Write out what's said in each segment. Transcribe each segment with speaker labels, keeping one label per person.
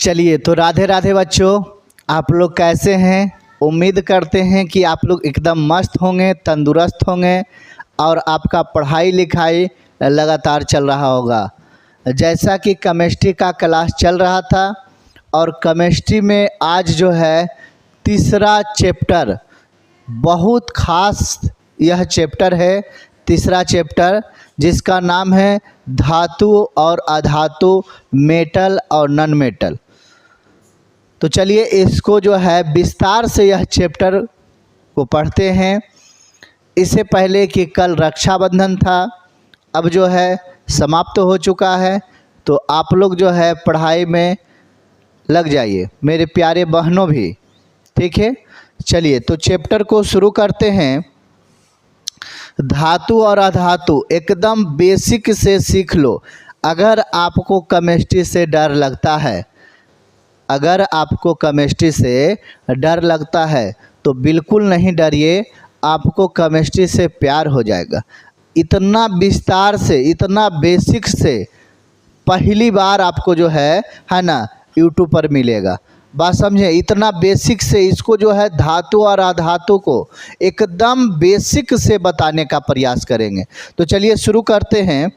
Speaker 1: चलिए तो राधे राधे बच्चों, आप लोग कैसे हैं। उम्मीद करते हैं कि आप लोग एकदम मस्त होंगे, तंदुरुस्त होंगे और आपका पढ़ाई लिखाई लगातार चल रहा होगा। जैसा कि केमिस्ट्री का क्लास चल रहा था और केमिस्ट्री में आज जो है तीसरा चैप्टर, बहुत ख़ास यह चैप्टर है, तीसरा चैप्टर जिसका नाम है धातु और अधातु, मेटल और नॉन मेटल। तो चलिए इसको जो है विस्तार से यह चैप्टर को पढ़ते हैं। इससे पहले कि कल रक्षाबंधन था, अब जो है समाप्त हो चुका है, तो आप लोग जो है पढ़ाई में लग जाइए, मेरे प्यारे बहनों भी, ठीक है। चलिए तो चैप्टर को शुरू करते हैं। धातु और अधातु एकदम बेसिक से सीख लो। अगर आपको केमिस्ट्री से डर लगता है, अगर आपको केमिस्ट्री से डर लगता है तो बिल्कुल नहीं डरिए, आपको केमिस्ट्री से प्यार हो जाएगा। इतना विस्तार से, इतना बेसिक से पहली बार आपको जो है ना यूट्यूब पर मिलेगा। बात समझे, इतना बेसिक से इसको जो है धातु और अधातु को एकदम बेसिक से बताने का प्रयास करेंगे। तो चलिए शुरू करते हैं।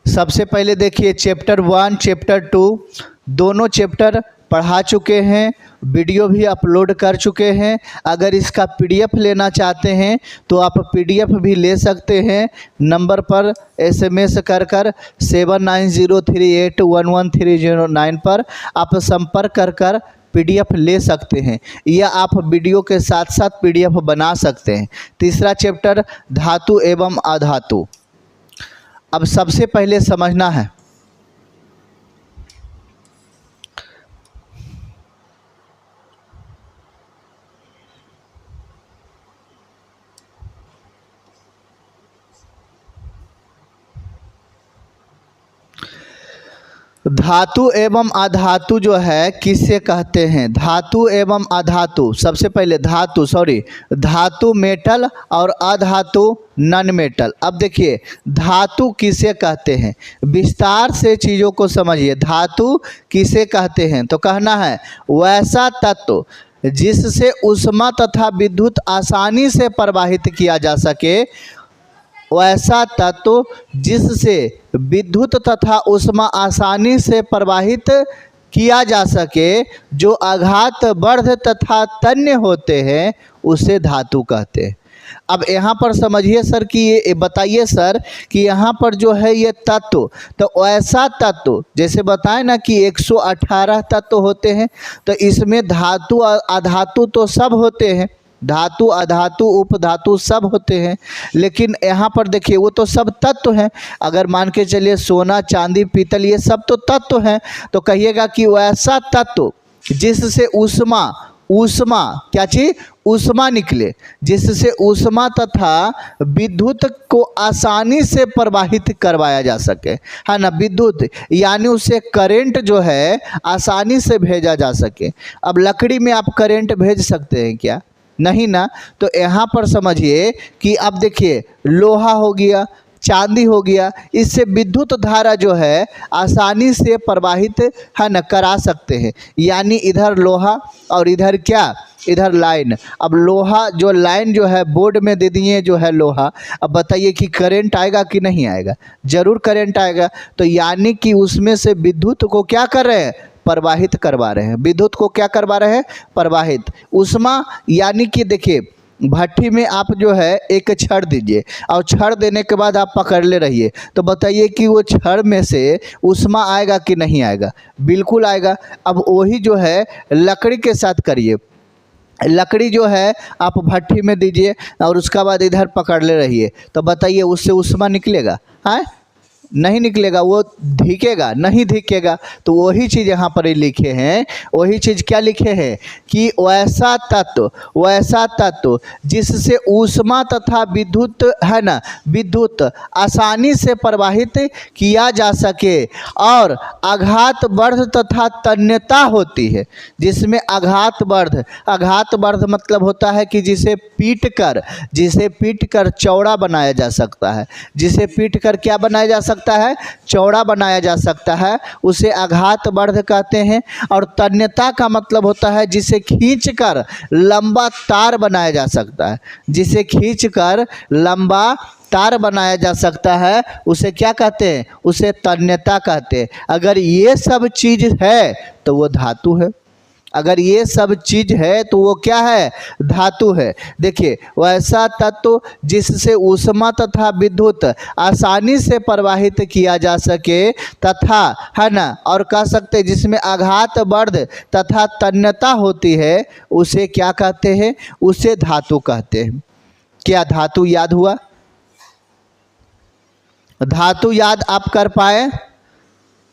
Speaker 1: सबसे पहले देखिए चैप्टर 1, चैप्टर 2 दोनों चैप्टर पढ़ा चुके हैं, वीडियो भी अपलोड कर चुके हैं। अगर इसका पीडीएफ लेना चाहते हैं तो आप पीडीएफ भी ले सकते हैं। नंबर पर एसएमएस कर 7903811309 पर आप संपर्क कर पीडीएफ ले सकते हैं, या आप वीडियो के साथ साथ पीडीएफ बना सकते हैं। तीसरा चैप्टर धातु एवं अधातु। अब सबसे पहले समझना है, धातु एवं अधातु जो है किसे कहते हैं। धातु एवं अधातु, सबसे पहले धातु मेटल और अधातु नॉन मेटल। अब देखिए धातु किसे कहते हैं, विस्तार से चीज़ों को समझिए। धातु किसे कहते हैं तो कहना है वैसा तत्व जिससे ऊष्मा तथा विद्युत आसानी से प्रवाहित किया जा सके, वैसा तत्व जिससे विद्युत तथा ऊष्मा आसानी से प्रवाहित किया जा सके, जो आघात वर्ध तथा तन्य होते हैं, उसे धातु कहते हैं। अब यहाँ पर समझिए सर कि ये बताइए सर कि यहाँ पर जो है ये तत्व, तो ऐसा तत्व जैसे बताएं ना कि 118 तत्व होते हैं, तो इसमें धातु और अधातु तो सब होते हैं, धातु अधातु उपधातु सब होते हैं, लेकिन यहाँ पर देखिए वो तो सब तत्व हैं। अगर मान के चलिए सोना चांदी पीतल ये सब तो तत्व हैं, तो कहिएगा कि वैसा तत्व जिससे ऊष्मा क्या चीज ऊष्मा निकले, जिससे ऊष्मा तथा विद्युत को आसानी से प्रवाहित करवाया जा सके, है ना। विद्युत यानी उसे करंट जो है आसानी से भेजा जा सके। अब लकड़ी में आप करंट भेज सकते हैं क्या? नहीं ना। तो यहाँ पर समझिए कि अब देखिए लोहा हो गया, चांदी हो गया, इससे विद्युत धारा जो है आसानी से प्रवाहित है न करा सकते हैं। यानी इधर लोहा और इधर क्या, इधर लाइन। अब लोहा जो लाइन जो है बोर्ड में दे दिए जो है लोहा, अब बताइए कि करंट आएगा कि नहीं आएगा? जरूर करंट आएगा। तो यानी कि उसमें से विद्युत को क्या कर रहे हैं, प्रवाहित करवा रहे हैं। विद्युत को क्या करवा रहे हैं, प्रवाहित। ऊष्मा यानी कि देखिए भट्ठी में आप जो है एक छड़ दीजिए और छड़ देने के बाद आप पकड़ ले रहिए, तो बताइए कि वो छड़ में से ऊष्मा आएगा कि नहीं आएगा? बिल्कुल आएगा। अब वही जो है लकड़ी के साथ करिए, लकड़ी जो है आप भट्ठी में दीजिए और उसका बाद इधर पकड़ ले रहिए, तो बताइए उससे ऊष्मा निकलेगा? हाँ, नहीं निकलेगा, वो धिकेगा, नहीं धिकेगा। तो वही चीज़ यहाँ पर लिखे हैं, वही चीज़ क्या लिखे हैं कि वैसा तत्व जिससे ऊष्मा तथा विद्युत है ना, विद्युत आसानी से प्रवाहित किया जा सके और आघात वर्ध तथा तन्यता होती है, जिसमें आघात वर्ध मतलब होता है कि जिसे पीट कर चौड़ा बनाया जा सकता है, जिसे पीट कर क्या बनाया जा सकता सकता है, चौड़ा बनाया जा सकता है, उसे आघात वर्ध कहते हैं। और तन्यता का मतलब होता है जिसे खींचकर लंबा तार बनाया जा सकता है, जिसे खींचकर लंबा तार बनाया जा सकता है, उसे क्या कहते हैं, उसे तन्यता कहते हैं। अगर ये सब चीज़ है तो वो धातु है, अगर ये सब चीज़ है तो वो क्या है, धातु है। देखिए, वैसा तत्व जिससे ऊष्मा तथा विद्युत आसानी से प्रवाहित किया जा सके तथा, है ना, और कह सकते हैं जिसमें आघात वर्ध तथा तन्यता होती है, उसे क्या कहते हैं, उसे धातु कहते हैं। क्या धातु याद हुआ? धातु याद आप कर पाए?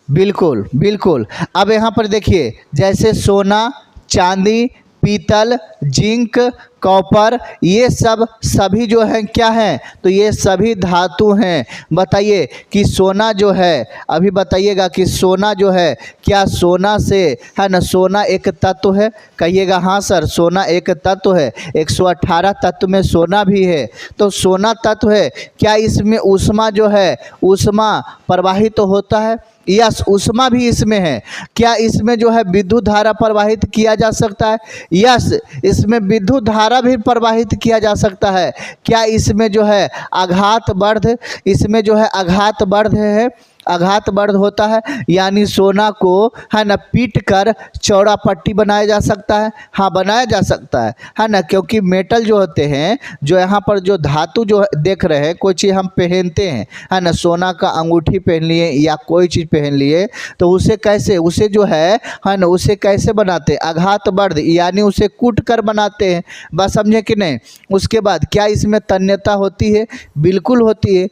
Speaker 1: बिल्कुल बिल्कुल। अब यहाँ पर देखिए, जैसे सोना, चांदी, पीतल, जिंक, कॉपर, ये सब सभी जो हैं क्या हैं, तो ये सभी धातु हैं। बताइए कि सोना जो है, अभी बताइएगा कि सोना जो है, क्या सोना से, है ना, सोना एक तत्व है? कहिएगा हाँ सर, सोना एक तत्व है। 118 तत्व में सोना भी है, तो सोना तत्व है। क्या इसमें ऊष्मा जो है, ऊष्मा प्रवाहित तो होता है? यस, ऊष्मा भी इसमें है। क्या इसमें जो है विद्युत धारा प्रवाहित किया जा सकता है? यस, इसमें विद्युत धारा भी प्रवाहित किया जा सकता है। क्या इसमें जो है आघात वर्ध, इसमें जो है आघात वर्ध है, आघात वर्ध होता है, यानी सोना को, है ना, पीट कर चौड़ा पट्टी बनाया जा सकता है। हाँ, बनाया जा सकता है ना, क्योंकि मेटल जो होते हैं, जो यहाँ पर जो धातु जो देख रहे हैं, कोई चीज़ हम पहनते हैं, है ना, सोना का अंगूठी पहन लिए या कोई चीज़ पहन लिए, तो उसे कैसे, उसे जो है ना, उसे कैसे बनाते हैं, आघात वर्ध, यानी उसे कूट कर बनाते हैं। बस समझे कि नहीं? उसके बाद क्या इसमें तन्यता होती है? बिल्कुल होती है।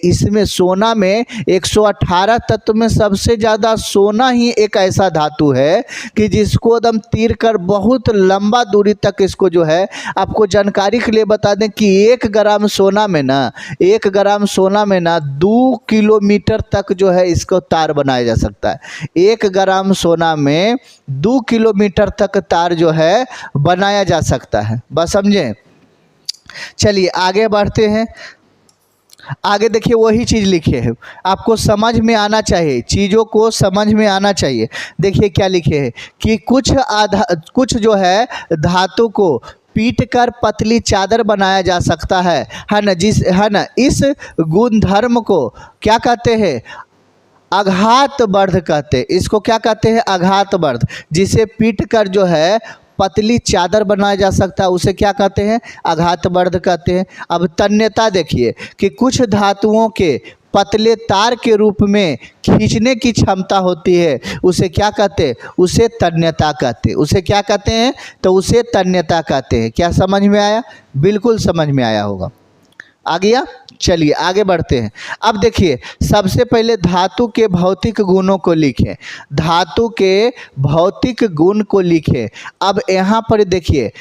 Speaker 1: इसमें सोना में 118 तत्व में सबसे ज़्यादा सोना ही एक ऐसा धातु है कि जिसको एकदम तीर कर बहुत लंबा दूरी तक इसको जो है, आपको जानकारी के लिए बता दें कि 1 ग्राम सोना में ना, 1 ग्राम सोना में ना 2 किलोमीटर तक जो है इसको तार बनाया जा सकता है। 1 ग्राम सोना में 2 किलोमीटर तक तार जो है बनाया जा सकता है। बस समझे? चलिए आगे बढ़ते हैं। आगे देखिए, वही चीज़ लिखे है, आपको समझ में आना चाहिए, चीज़ों को समझ में आना चाहिए। देखिए क्या लिखे है कि कुछ जो है धातु को पीट कर पतली चादर बनाया जा सकता है ना, है ना, इस गुणधर्म को क्या कहते हैं, आघात वर्ध कहते हैं। इसको क्या कहते हैं, आघात वर्ध। जिसे पीट कर जो है पतली चादर बनाया जा सकता है, उसे क्या कहते हैं, आघात वर्ध कहते हैं। अब तन्यता देखिए कि कुछ धातुओं के पतले तार के रूप में खींचने की क्षमता होती है, उसे क्या कहते हैं, उसे तन्यता कहते हैं। उसे क्या कहते हैं, तो उसे तन्यता कहते हैं। क्या समझ में आया? बिल्कुल समझ में आया होगा। आ गया? चलिए आगे बढ़ते हैं। अब देखिए, सबसे पहले धातु के भौतिक गुणों को लिखें, धातु के भौतिक गुण को लिखें। अब यहाँ पर देखिए,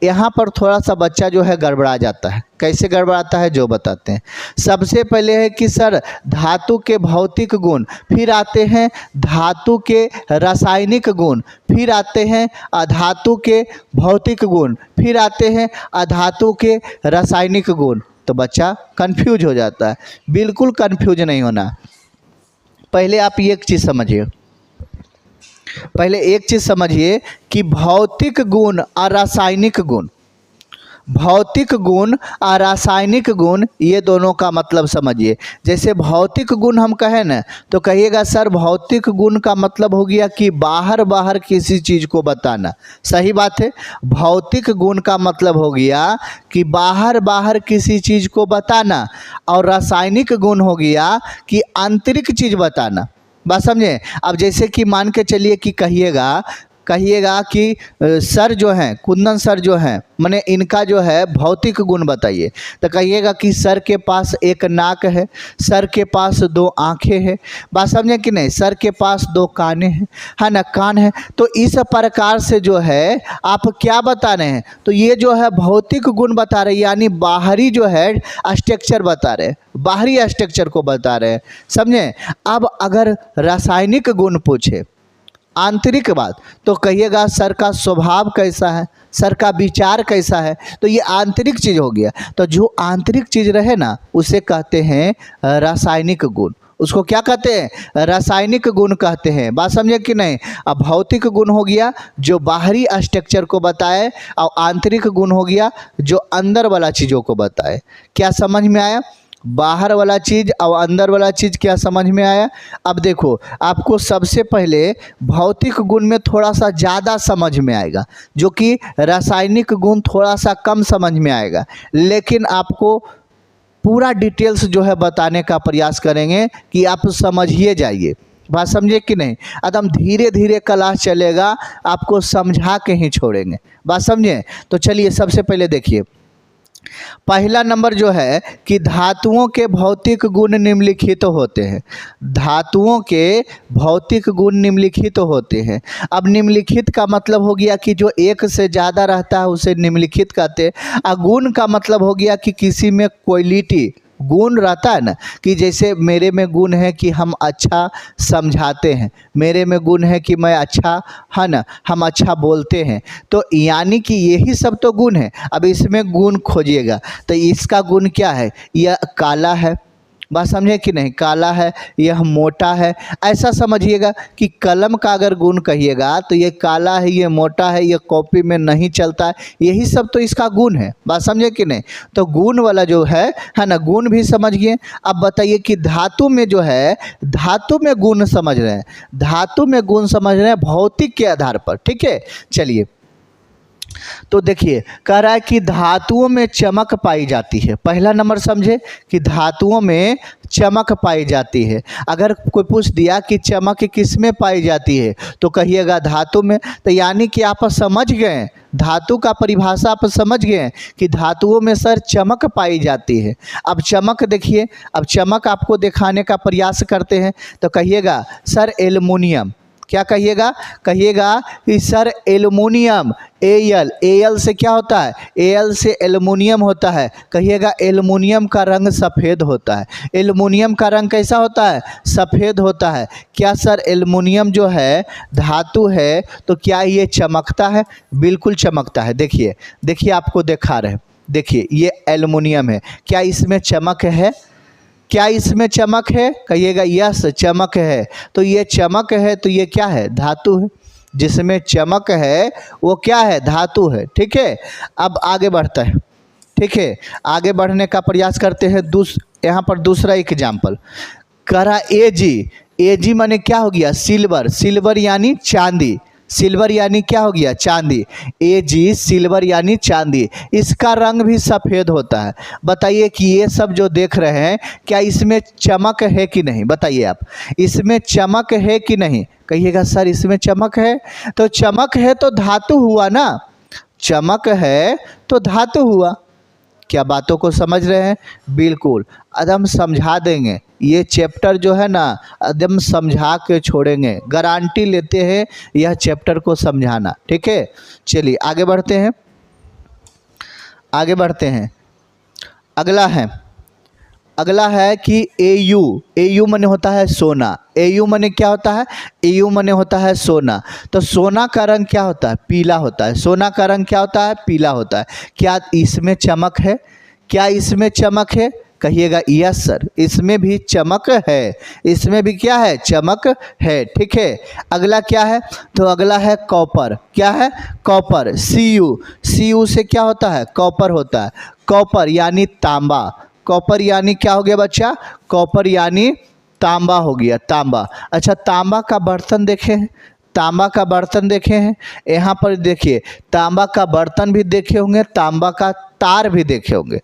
Speaker 1: यहाँ पर थोड़ा सा बच्चा जो है गड़बड़ा जाता है। कैसे गड़बड़ाता है जो बताते हैं। सबसे पहले है कि सर धातु के भौतिक गुण, फिर आते हैं धातु के रासायनिक गुण, फिर आते हैं अधातु के भौतिक गुण, फिर आते हैं अधातु के रासायनिक गुण। तो बच्चा कंफ्यूज हो जाता है। बिल्कुल कंफ्यूज नहीं होना। पहले आप एक चीज़ समझिए, पहले एक चीज़ समझिए कि भौतिक गुण और रासायनिक गुण, भौतिक गुण और रासायनिक गुण, ये दोनों का मतलब समझिए। जैसे भौतिक गुण हम कहें ना, तो कहिएगा सर भौतिक गुण का मतलब हो गया कि बाहर बाहर किसी चीज़ को बताना। सही बात है। भौतिक गुण का मतलब हो गया कि बाहर बाहर किसी चीज़ को बताना, और रासायनिक गुण हो गया कि आंतरिक चीज़ बताना। बात समझे? अब जैसे कि मान के चलिए कि कहिएगा कि सर जो हैं, कुंदन सर जो हैं, माने इनका जो है भौतिक गुण बताइए। तो कहिएगा कि सर के पास एक नाक है, सर के पास 2 आँखें हैं। बात समझे कि नहीं? सर के पास 2 कानें हैं, है ना, कान है। तो इस प्रकार से जो है आप क्या बता रहे हैं, तो ये जो है भौतिक गुण बता रहे हैं, यानी बाहरी जो है स्ट्रक्चर बता रहे हैं, बाहरी स्ट्रक्चर को बता रहे हैं। समझे? अब अगर रासायनिक गुण पूछे, आंतरिक बात, तो कहिएगा सर का स्वभाव कैसा है, सर का विचार कैसा है। तो ये आंतरिक चीज़ हो गया। तो जो आंतरिक चीज़ रहे ना, उसे कहते हैं रासायनिक गुण। उसको क्या कहते हैं, रासायनिक गुण कहते हैं। बात समझे कि नहीं। अब भौतिक गुण हो गया जो बाहरी स्ट्रक्चर को बताए, और आंतरिक गुण हो गया जो अंदर वाला चीज़ों को बताए। क्या समझ में आया, बाहर वाला चीज़ और अंदर वाला चीज़ क्या समझ में आया। अब देखो आपको सबसे पहले भौतिक गुण में थोड़ा सा ज़्यादा समझ में आएगा, जो कि रासायनिक गुण थोड़ा सा कम समझ में आएगा, लेकिन आपको पूरा डिटेल्स जो है बताने का प्रयास करेंगे कि आप समझिए जाइए। बात समझे कि नहीं। एकदम धीरे धीरे क्लास चलेगा, आपको समझा के ही छोड़ेंगे। बात समझे। तो चलिए सबसे पहले देखिए, पहला नंबर जो है कि धातुओं के भौतिक गुण निम्नलिखित होते हैं। धातुओं के भौतिक गुण निम्नलिखित होते हैं। अब निम्नलिखित का मतलब हो गया कि जो एक से ज़्यादा रहता है उसे निम्नलिखित कहते हैं। और गुण का मतलब हो गया कि किसी में क्वालिटी गुण रहता है ना, कि जैसे मेरे में गुण है कि हम अच्छा समझाते हैं, मेरे में गुण है कि मैं अच्छा है ना, हम अच्छा बोलते हैं। तो यानी कि यही सब तो गुण है। अब इसमें गुण खोजिएगा तो इसका गुण क्या है, यह काला है। बात समझे कि नहीं, काला है, यह मोटा है। ऐसा समझिएगा कि कलम का अगर गुण कहिएगा तो ये काला है, ये मोटा है, ये कॉपी में नहीं चलता है, यही सब तो इसका गुण है। बात समझे कि नहीं। तो गुण वाला जो है ना, गुण भी समझ गए। अब बताइए कि धातु में जो है, धातु में गुण समझ रहे हैं, धातु में गुण समझ रहे हैं भौतिक के आधार पर। ठीक है, चलिए तो देखिए कह रहा है कि धातुओं में चमक पाई जाती है। पहला नंबर समझे कि धातुओं में चमक पाई जाती है। अगर कोई पूछ दिया कि चमक किस में पाई जाती है तो कहिएगा धातु में। तो यानी कि आप समझ गए, धातु का परिभाषा आप समझ गए कि धातुओं में सर चमक पाई जाती है। अब चमक देखिए, अब चमक आपको दिखाने का प्रयास करते हैं तो कहिएगा सर एल्युमिनियम। क्या कहिएगा, कहिएगा कि सर एल्युमिनियम। एल, एल से क्या होता है, एल से एल्युमिनियम होता है। कहिएगा एल्युमिनियम का रंग सफ़ेद होता है। एल्युमिनियम का रंग कैसा होता है, सफ़ेद होता है। क्या सर एल्युमिनियम जो है धातु है तो क्या ये चमकता है, बिल्कुल चमकता है। देखिए देखिए आपको दिखा रहे हैं, देखिए ये एल्युमिनियम है, क्या इसमें चमक है, क्या इसमें चमक है, कहिएगा यस चमक है। तो ये चमक है तो ये क्या है, धातु है। जिसमें चमक है वो क्या है, धातु है। ठीक है, अब आगे बढ़ता है। ठीक है, आगे बढ़ने का प्रयास करते हैं। यहाँ पर दूसरा एग्जाम्पल करा एजी। एजी माने क्या हो गया, सिल्वर। सिल्वर यानी चांदी, सिल्वर यानी क्या हो गया, चांदी। एजी सिल्वर यानी चांदी, इसका रंग भी सफ़ेद होता है। बताइए कि ये सब जो देख रहे हैं क्या इसमें चमक है कि नहीं, बताइए आप, इसमें चमक है कि नहीं। कहिएगा सर इसमें चमक है। तो चमक है तो धातु हुआ ना, चमक है तो धातु हुआ। क्या बातों को समझ रहे हैं, बिल्कुल एकदम समझा देंगे। ये चैप्टर जो है ना एकदम समझा के छोड़ेंगे, गारंटी लेते हैं यह चैप्टर को समझाना। ठीक है, चलिए आगे बढ़ते हैं, आगे बढ़ते हैं। अगला है कि एयू। एयू माने होता है सोना। एयू माने क्या होता है, एयू माने होता है सोना। तो सोना का रंग क्या होता है, पीला होता है। सोना का रंग क्या होता है, पीला होता है। क्या इसमें चमक है, क्या इसमें चमक है, कहिएगा यस सर इसमें भी चमक है, इसमें भी क्या है, चमक है। ठीक है, अगला क्या है, तो अगला है कॉपर। क्या है, कॉपर। सीयू, सीयू से क्या होता है, कॉपर होता है। कॉपर यानी तांबा। कॉपर यानी क्या हो गया बच्चा, कॉपर यानी तांबा हो गया, तांबा। अच्छा तांबा का बर्तन देखे हैं, तांबा का बर्तन देखे हैं, यहाँ पर देखिए तांबा का बर्तन भी देखे होंगे, तांबा का तार भी देखे होंगे।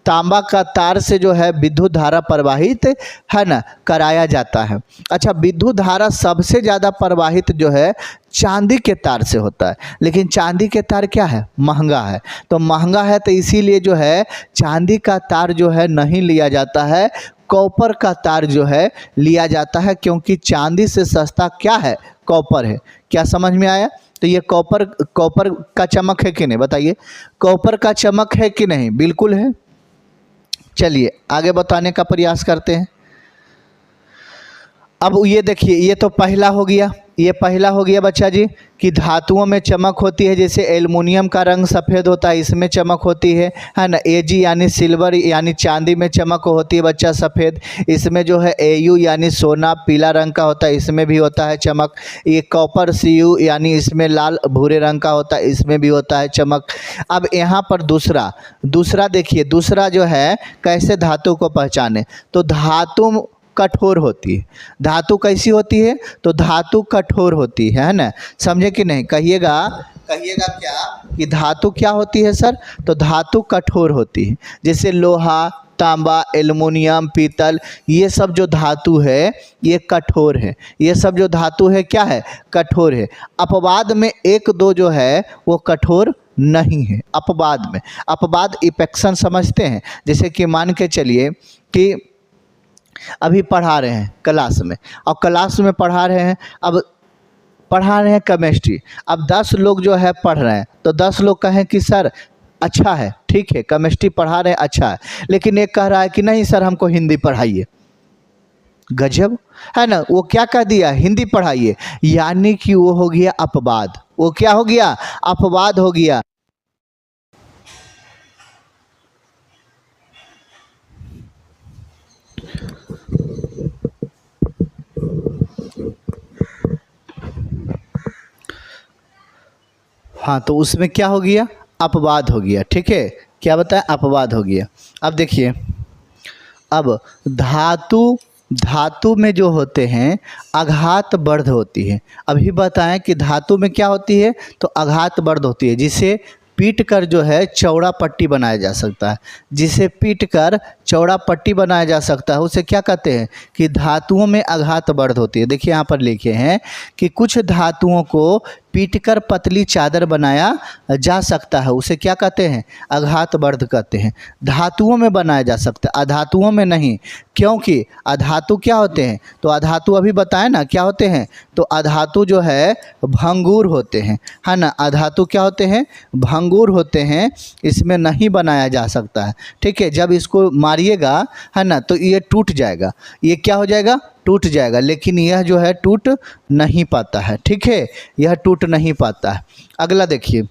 Speaker 1: तांबा का तार से जो है विद्युत धारा प्रवाहित है ना कराया जाता है। अच्छा विद्युत धारा सबसे ज़्यादा प्रवाहित जो है चांदी के तार से होता है, लेकिन चांदी के तार क्या है, महंगा है। तो महंगा है तो इसीलिए जो है चांदी का तार जो है नहीं लिया जाता है, कॉपर का तार जो है लिया जाता है, क्योंकि चांदी से सस्ता क्या है, कॉपर है। क्या समझ में आया। तो ये कॉपर का चमक है कि नहीं, बताइए कॉपर का चमक है कि नहीं, बिल्कुल है। चलिए आगे बताने का प्रयास करते हैं। अब ये देखिए ये तो पहला हो गया, ये पहला हो गया बच्चा जी कि धातुओं में चमक होती है, जैसे एल्युमिनियम का रंग सफ़ेद होता है, इसमें चमक होती है ना। एजी यानी सिल्वर यानी चांदी में चमक होती है बच्चा सफ़ेद। इसमें जो है एयू यानी सोना पीला रंग का होता है, इसमें भी होता है चमक। ये कॉपर सीयू यानी इसमें लाल भूरे रंग का होता है, इसमें भी होता है चमक। अब यहाँ पर दूसरा देखिए, दूसरा जो है कैसे धातु को पहचाने, तो धातु कठोर होती है। धातु कैसी होती है, तो धातु कठोर होती है ना। समझे कि नहीं, कहिएगा क्या कि धातु क्या होती है सर, तो धातु कठोर होती है। जैसे लोहा, तांबा, एल्युमिनियम, पीतल, ये सब जो धातु है ये कठोर है। ये सब जो धातु है क्या है, कठोर है। अपवाद में एक दो जो है वो कठोर नहीं है। अपवाद इपेक्शन समझते हैं। जैसे कि मान के चलिए कि अभी पढ़ा रहे हैं क्लास में, और क्लास में पढ़ा रहे हैं केमिस्ट्री। अब 10 लोग जो है पढ़ रहे हैं, तो 10 लोग कहें कि सर अच्छा है, ठीक है केमिस्ट्री पढ़ा रहे हैं अच्छा है, लेकिन एक कह रहा है कि नहीं सर हमको हिंदी पढ़ाइए। गजब है ना, वो क्या कह दिया, हिंदी पढ़ाइए, यानी कि वो हो गया अपवाद। वो क्या हो गया, अपवाद हो गया। हाँ, तो उसमें क्या हो गया, अपवाद हो गया। ठीक है, क्या बताया, अपवाद हो गया। अब देखिए, अब धातु में जो होते हैं आघात वर्ध होती है। अभी बताएं कि धातु में क्या होती है, तो आघात वर्ध होती है, जिसे पीट कर जो है चौड़ा पट्टी बनाया जा सकता है। जिसे पीट कर चौड़ा पट्टी बनाया जा सकता है उसे क्या कहते हैं, कि धातुओं में आघात वर्ध होती है। देखिए यहाँ पर लिखे हैं कि कुछ धातुओं को पीटकर पतली चादर बनाया जा सकता है, उसे क्या कहते हैं, आघात वर्ध कहते हैं। धातुओं में बनाया जा सकता है, अधातुओं में नहीं। क्योंकि अधातु क्या होते हैं, तो अधातु अभी बताएं ना क्या होते हैं, तो अधातु जो है भंगुर होते हैं, है ना। अधातु क्या होते हैं, भंगुर होते हैं, इसमें नहीं बनाया जा सकता है। ठीक है, जब इसको मारिएगा है ना तो ये टूट जाएगा, ये क्या हो जाएगा, टूट जाएगा। लेकिन यह जो है टूट नहीं पाता है। ठीक है, यह टूट नहीं पाता है। अगला देखिए,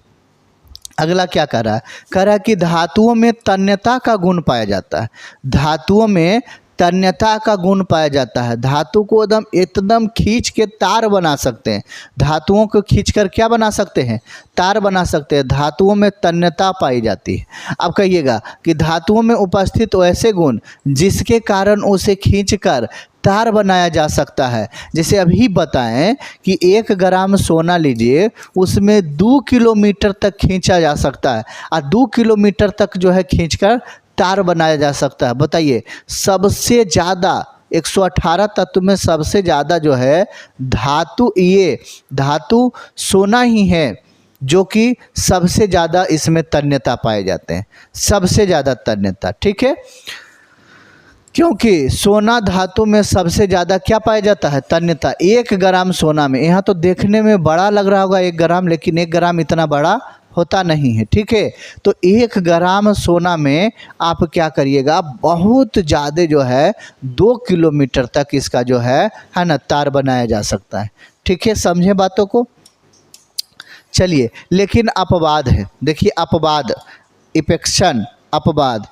Speaker 1: अगला क्या कह रहा है कि धातुओं में तन्यता का गुण पाया जाता है। धातुओं में तन्यता का गुण पाया जाता है। धातु को एकदम खींच के तार बना सकते हैं। धातुओं को खींचकर क्या बना सकते हैं, तार बना सकते हैं। धातुओं में तन्यता पाई जाती है। अब कहिएगा कि धातुओं में उपस्थित ऐसे गुण जिसके कारण उसे खींचकर तार बनाया जा सकता है। जैसे अभी बताएं कि 1 ग्राम सोना लीजिए, उसमें 2 किलोमीटर तक खींचा जा सकता है, और 2 किलोमीटर तक जो है खींचकर तार बनाया जा सकता है। बताइए, सबसे ज़्यादा 118 तत्व में सबसे ज़्यादा जो है धातु सोना ही है, जो कि सबसे ज़्यादा इसमें तन्यता पाए जाते हैं, सबसे ज़्यादा तन्यता। ठीक है, क्योंकि सोना धातु में सबसे ज़्यादा क्या पाया जाता है, तन्यता। 1 ग्राम सोना में, यहाँ तो देखने में बड़ा लग रहा होगा 1 ग्राम, लेकिन 1 ग्राम इतना बड़ा होता नहीं है। ठीक है, तो 1 ग्राम सोना में आप क्या करिएगा, बहुत ज़्यादा जो है 2 किलोमीटर तक इसका जो है ना तार बनाया जा सकता है। ठीक है, समझे बातों को। चलिए, लेकिन अपवाद है। देखिए अपवाद, इपेक्शन, अपवाद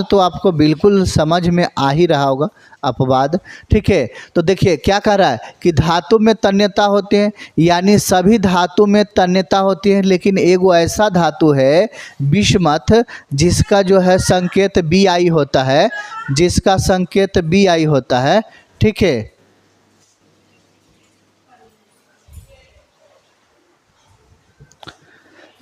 Speaker 1: तो आपको बिल्कुल समझ में आ ही रहा होगा, अपवाद। ठीक है, तो देखिए क्या कह रहा है कि धातु में तन्यता होते हैं, यानी सभी धातु में तन्यता होती है, लेकिन एगो ऐसा धातु है बिस्मथ, जिसका जो है संकेत Bi होता है, जिसका संकेत Bi होता है। ठीक है,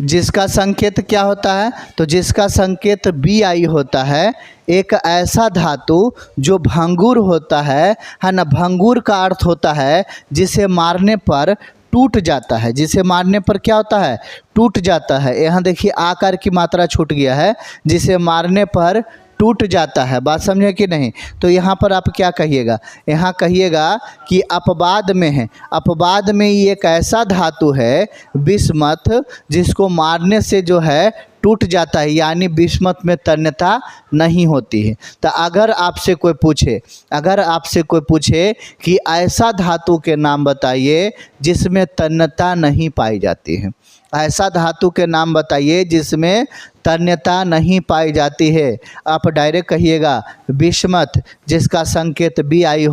Speaker 1: जिसका संकेत क्या होता है, तो जिसका संकेत Bi होता है। एक ऐसा धातु जो भंगुर होता है ना। भंगुर का अर्थ होता है जिसे मारने पर टूट जाता है, जिसे मारने पर क्या होता है, टूट जाता है। यहाँ देखिए आकार की मात्रा छूट गया है, जिसे मारने पर टूट जाता है। बात समझे कि नहीं? तो यहाँ पर आप क्या कहिएगा, यहाँ कहिएगा कि अपवाद में है। अपवाद में ये एक ऐसा धातु है बिस्मथ जिसको मारने से जो है टूट जाता है, यानी बिस्मथ में तन्यता नहीं होती है। तो अगर आपसे कोई पूछे कि ऐसा धातु के नाम बताइए जिसमें तन्यता नहीं पाई जाती है, ऐसा धातु के नाम बताइए जिसमें तन्यता नहीं पाई जाती है, आप डायरेक्ट कहिएगा बिस्मथ, जिसका संकेत बी आई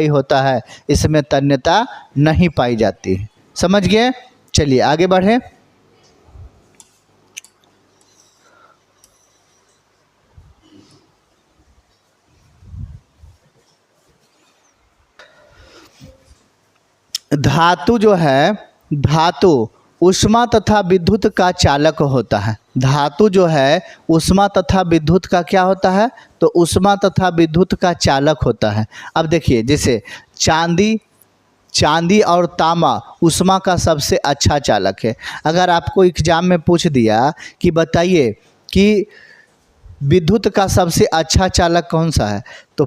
Speaker 1: होता है, इसमें तन्यता नहीं पाई जाती है। समझ गए? चलिए आगे बढ़ें। धातु जो है, धातु ऊष्मा तथा विद्युत का चालक होता है। धातु जो है ऊष्मा तथा विद्युत का क्या होता है? तो ऊष्मा तथा विद्युत का चालक होता है। अब देखिए, जैसे चांदी और तांबा ऊष्मा का सबसे अच्छा चालक है। अगर आपको एग्जाम में पूछ दिया कि बताइए कि विद्युत का सबसे अच्छा चालक कौन सा है, तो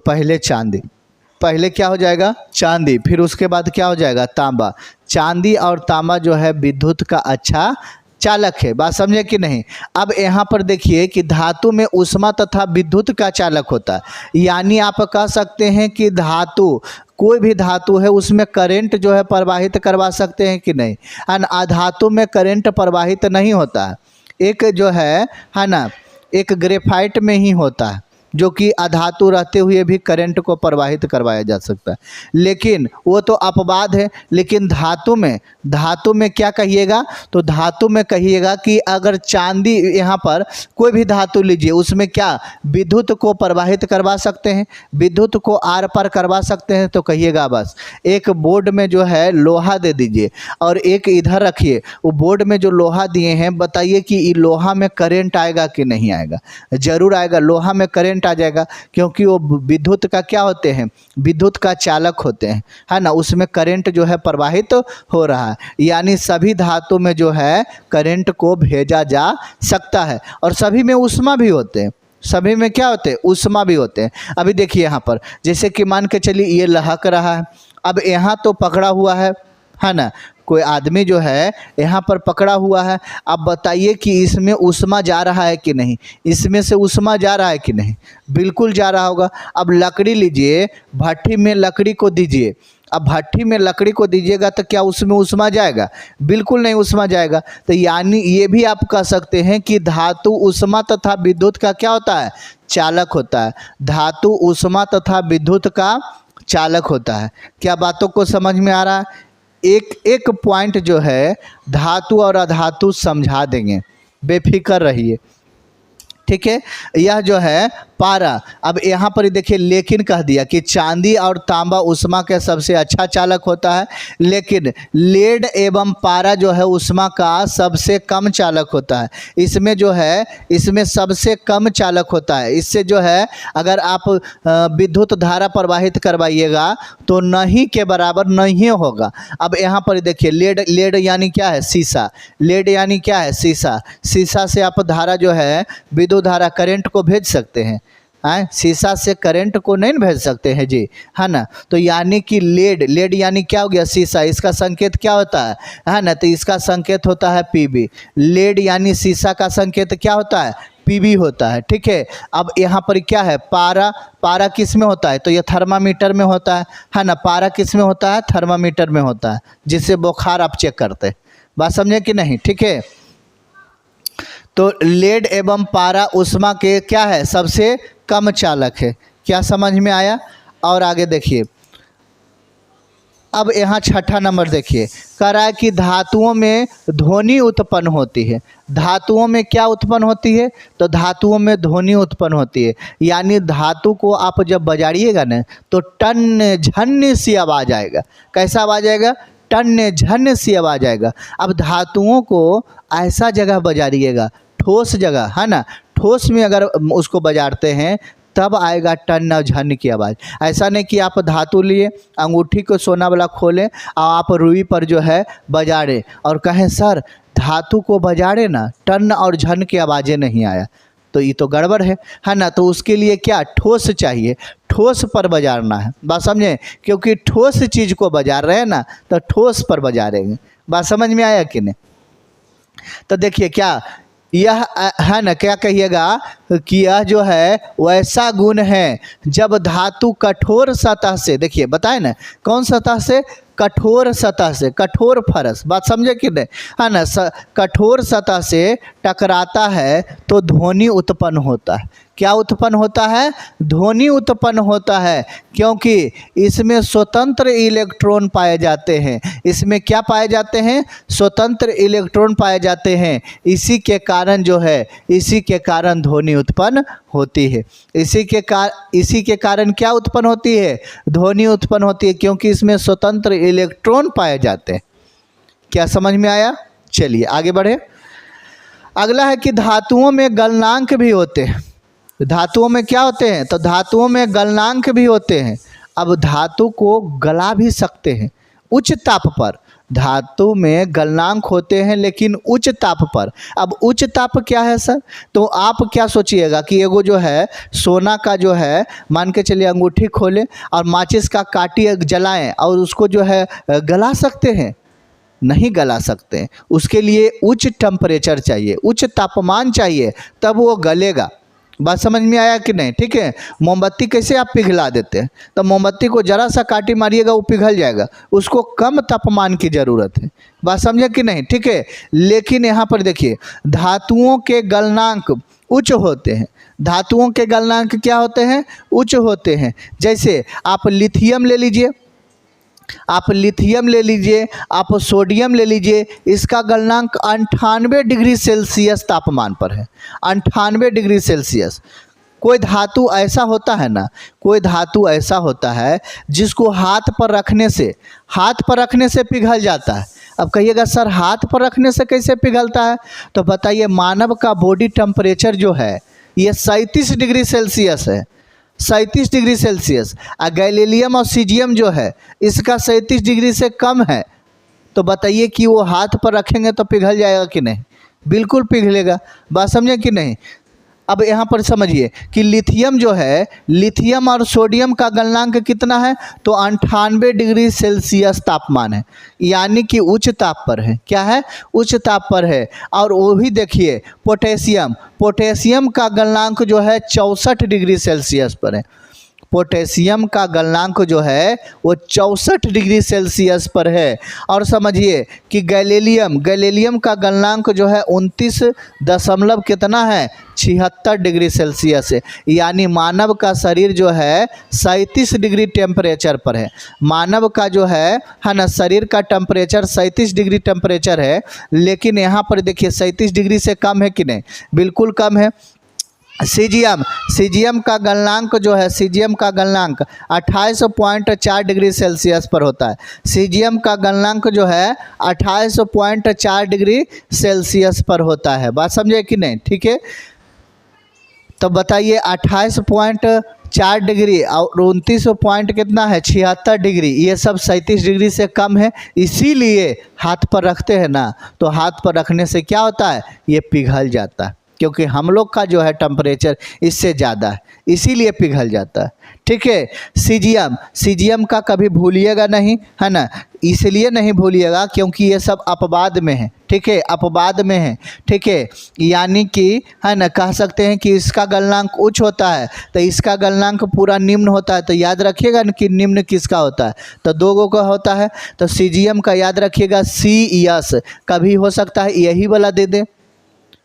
Speaker 1: पहले क्या हो जाएगा? चांदी, फिर उसके बाद क्या हो जाएगा? तांबा। चांदी और तांबा जो है विद्युत का अच्छा चालक है। बात समझे कि नहीं? अब यहाँ पर देखिए कि धातु में ऊष्मा तथा विद्युत का चालक होता है, यानी आप कह सकते हैं कि कोई भी धातु है उसमें करंट जो है प्रवाहित करवा सकते हैं कि नहीं? अधातु में करंट प्रवाहित नहीं होता है। एक जो है ना, एक ग्रेफाइट में ही होता है, जो कि अधातु रहते हुए भी करंट को प्रवाहित करवाया जा सकता है, लेकिन वो तो अपवाद है। लेकिन धातु में क्या कहिएगा? तो धातु में कहिएगा कि अगर चांदी, यहाँ पर कोई भी धातु लीजिए, उसमें क्या विद्युत को प्रवाहित करवा सकते हैं, विद्युत को आर पार करवा सकते हैं, तो कहिएगा बस एक बोर्ड में जो है लोहा दे दीजिए और एक इधर रखिए। वो बोर्ड में जो लोहा दिए हैं, बताइए कि लोहा में करंट आएगा कि नहीं आएगा? जरूर आएगा, लोहा में करंट आ जाएगा, क्योंकि वो विद्युत का क्या होते हैं? विद्युत का चालक होते हैं, है ना। उसमें करंट जो है प्रवाहित हो रहा है, यानी सभी धातु में जो है करंट को भेजा जा सकता है। और सभी में ऊष्मा भी होते हैं, सभी में क्या होते हैं? ऊष्मा भी होते हैं। अभी देखिए यहाँ पर, जैसे कि मान के चलिए ये लहक रहा है, अब यहाँ तो पकड़ा हुआ है ना, कोई आदमी जो है यहाँ पर पकड़ा हुआ है। अब बताइए कि इसमें ऊष्मा जा रहा है कि नहीं? इसमें से ऊष्मा जा रहा है कि नहीं? बिल्कुल जा रहा होगा। अब लकड़ी लीजिए, भट्ठी में लकड़ी को दीजिए, अब भट्ठी में लकड़ी को दीजिएगा तो क्या उसमें ऊष्मा जाएगा? बिल्कुल नहीं ऊष्मा जाएगा। तो यानी ये भी आप कह सकते हैं कि धातु ऊष्मा तथा विद्युत का क्या होता है? चालक होता है। धातु ऊष्मा तथा विद्युत का चालक होता है। क्या बातों को समझ में आ रहा है? एक पॉइंट जो है धातु और अधातु समझा देंगे, बेफिक्र रहिए, ठीक है। यह जो है पारा, अब यहाँ पर देखिए लेकिन कह दिया कि चांदी और तांबा ऊष्मा के सबसे अच्छा चालक होता है, लेकिन लेड एवं पारा जो है ऊष्मा का सबसे कम चालक होता है। इसमें जो है, इसमें सबसे कम चालक होता है। इससे जो है अगर आप विद्युत धारा प्रवाहित करवाइएगा तो नहीं के बराबर नहीं होगा। अब यहाँ पर देखिए लेड यानी क्या है? शीशा। लेड यानी क्या है? शीशा। शीशा से आप धारा जो है, विद्युत धारा, करंट को भेज सकते हैं। शीशा से करंट को नहीं भेज सकते हैं जी, है ना। तो यानी कि लेड यानी क्या हो गया? शीशा। इसका संकेत क्या होता है ना? तो इसका संकेत होता है पीबी। लेड यानी शीशा का संकेत क्या होता है? पीबी होता है, ठीक है। अब यहाँ पर क्या है? पारा किस में होता है? तो ये थर्मामीटर में होता है ना। पारा किस में होता है? थर्मामीटर में होता है, जिससे बुखार आप चेक करते हैं। बात समझे कि नहीं? ठीक है। तो लेड एवं पारा ऊष्मा के क्या है? सबसे कम चालक है। क्या समझ में आया? और आगे देखिए, अब यहाँ छठा नंबर देखिए, कह रहा है कि धातुओं में ध्वनि उत्पन्न होती है। धातुओं में क्या उत्पन्न होती है? तो धातुओं में ध्वनि उत्पन्न होती है, यानी धातु को आप जब बजाड़िएगा ना तो टन झन सी आवाज़ आएगा। कैसा आवाज़ आएगा? टन झन सी आवाज़ आएगा। अब धातुओं को ऐसा जगह बजाड़िएगा, ठोस जगह, है ना। ठोस में अगर उसको बजाड़ते हैं तब आएगा टन और झन की आवाज़। ऐसा नहीं कि आप धातु लिए, अंगूठी को सोना वाला खोलें और आप रुई पर जो है बजाड़े और कहें सर धातु को बजाड़े ना, टन और झन की आवाज़ें नहीं आया। तो ये तो गड़बड़ है ना। तो उसके लिए क्या ठोस चाहिए, ठोस पर बजारना है, बात समझे, क्योंकि ठोस चीज़ को बजार रहे हैं ना, तो ठोस पर बजारेंगे। बात समझ में आया कि नहीं। तो देखिए क्या यह है ना, क्या कहिएगा कि यह जो है वैसा गुण है जब धातु कठोर सतह से, देखिए बताए ना कौन सतह से, कठोर सतह से, कठोर फरस, बात समझे कि नहीं, है ना। कठोर सतह से टकराता है तो ध्वनि उत्पन्न होता है। क्या उत्पन्न होता है, ध्वनि उत्पन्न होता है, क्योंकि इसमें स्वतंत्र इलेक्ट्रॉन पाए जाते हैं। इसमें क्या पाए जाते हैं, स्वतंत्र इलेक्ट्रॉन पाए जाते हैं। इसी के कारण जो है, इसी के कारण ध्वनि उत्पन्न होती है। इसी के कारण क्या उत्पन्न होती है, ध्वनि उत्पन्न होती है, क्योंकि इसमें स्वतंत्र इलेक्ट्रॉन पाए जाते हैं। क्या समझ में आया। चलिए आगे बढ़े। अगला है कि धातुओं में गलनांक भी होते हैं। धातुओं में क्या होते हैं, तो धातुओं में गलनांक भी होते हैं। अब धातु को गला भी सकते हैं उच्च ताप पर। धातु में गलनांक होते हैं लेकिन उच्च ताप पर। अब उच्च ताप क्या है सर, तो आप क्या सोचिएगा कि एगो जो है सोना का जो है, मान के चलिए अंगूठी खोलें और माचिस का काटी जलाएं और उसको जो है गला सकते हैं, नहीं गला सकते। उसके लिए उच्च टेम्परेचर चाहिए, उच्च तापमान चाहिए, तब वो गलेगा। बात समझ में आया कि नहीं। ठीक है, मोमबत्ती कैसे आप पिघला देते हैं, तो मोमबत्ती को जरा सा काटी मारिएगा वो पिघल जाएगा, उसको कम तापमान की ज़रूरत है। बात समझे कि नहीं। ठीक है, लेकिन यहाँ पर देखिए धातुओं के गलनांक उच्च होते हैं। धातुओं के गलनांक क्या होते हैं, उच्च होते हैं। जैसे आप लिथियम ले लीजिए, आप लिथियम ले लीजिए, आप सोडियम ले लीजिए, इसका गलनांक 98 डिग्री सेल्सियस तापमान पर है, 98 डिग्री सेल्सियस। कोई धातु ऐसा होता है ना, कोई धातु ऐसा होता है जिसको हाथ पर रखने से पिघल जाता है। अब कहिएगा सर हाथ पर रखने से कैसे पिघलता है, तो बताइए मानव का बॉडी टेम्परेचर जो है ये 37 डिग्री सेल्सियस है, 37 डिग्री सेल्सियस। गैलीलियम और सीजियम जो है इसका 37 डिग्री से कम है। तो बताइए कि वो हाथ पर रखेंगे तो पिघल जाएगा कि नहीं, बिल्कुल पिघलेगा। बात समझे कि नहीं। अब यहाँ पर समझिए कि लिथियम जो है, लिथियम और सोडियम का गलनांक कितना है, तो 98 डिग्री सेल्सियस तापमान है, यानी कि उच्च ताप पर है। क्या है, उच्च ताप पर है। और वो भी देखिए पोटेशियम का गलनांक जो है 64 डिग्री सेल्सियस पर है। पोटेशियम का गलनांक जो है वो 64 डिग्री सेल्सियस पर है। और समझिए कि गैलीलियम का गलनांक जो है 29 दशमलव कितना है, 76 डिग्री सेल्सियस है। यानी मानव का शरीर जो है 37 डिग्री टेम्परेचर पर है। मानव का जो है ना शरीर का टेम्परेचर 37 डिग्री टेम्परेचर है, लेकिन यहाँ पर देखिए 37 डिग्री से कम है कि नहीं, बिल्कुल कम है। सीजियम का गलनांक जो है, सीजियम का गलनांक 28.4 डिग्री सेल्सियस पर होता है। सीजियम का गलनांक जो है 28.4 डिग्री सेल्सियस पर होता है। बात समझे कि नहीं। ठीक है, तो बताइए 28.4 डिग्री और 29 पॉइंट कितना है, 76 डिग्री, ये सब 37 डिग्री से कम है। इसीलिए हाथ पर रखते हैं ना, तो हाथ पर रखने से क्या होता है, ये पिघल जाता है, क्योंकि हम लोग का जो है टेम्परेचर इससे ज़्यादा है, इसीलिए पिघल जाता है। ठीक है, सीजियम का कभी भूलिएगा नहीं, है ना। इसलिए नहीं भूलिएगा क्योंकि ये सब अपवाद में है। ठीक है, अपवाद में है। ठीक है, यानी कि है ना, कह सकते हैं कि इसका गलनांक उच्च होता है तो इसका गलनांक पूरा निम्न होता है। तो याद रखिएगा कि निम्न किसका होता है, तो दो गो का होता है। तो सीजियम का याद रखिएगा CS, कभी हो सकता है यही वाला दे दे,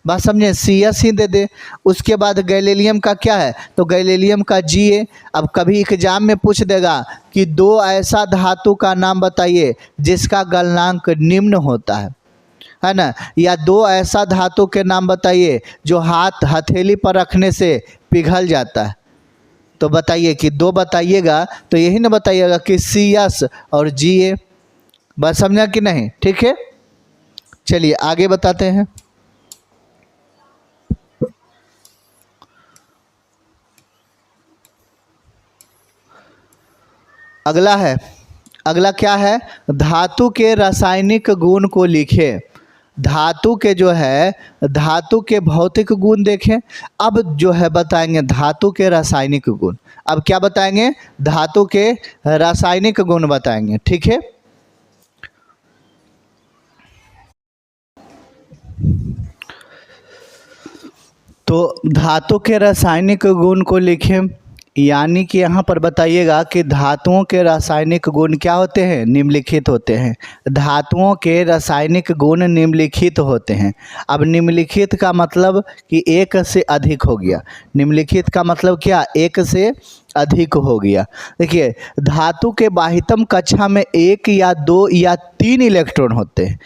Speaker 1: बात समझे, CS ही दे दे। उसके बाद गैलीलियम का क्या है, तो गैलीलियम का Ga। अब कभी एग्जाम में पूछ देगा कि दो ऐसा धातु का नाम बताइए जिसका गलनांक निम्न होता है ना, या दो ऐसा धातु के नाम बताइए जो हथेली पर रखने से पिघल जाता है। तो बताइए कि दो बताइएगा, तो यही ना बताइएगा कि CS और Ga। बात समझा कि नहीं। ठीक है, चलिए आगे बताते हैं। अगला क्या है, धातु के रासायनिक गुण को लिखे। धातु के जो है धातु के भौतिक गुण देखें। अब जो है बताएंगे धातु के रासायनिक गुण। अब क्या बताएंगे? धातु के रासायनिक गुण बताएंगे, ठीक है। तो धातु के रासायनिक गुण को लिखें, यानी कि यहाँ पर बताइएगा कि धातुओं के रासायनिक गुण क्या होते हैं? निम्नलिखित होते हैं। धातुओं के रासायनिक गुण निम्नलिखित होते हैं। अब निम्नलिखित का मतलब कि एक से अधिक हो गया। निम्नलिखित का मतलब क्या? एक से अधिक हो गया। देखिए, धातु के बाह्यतम कक्षा में 1 या 2 या 3 इलेक्ट्रॉन होते हैं।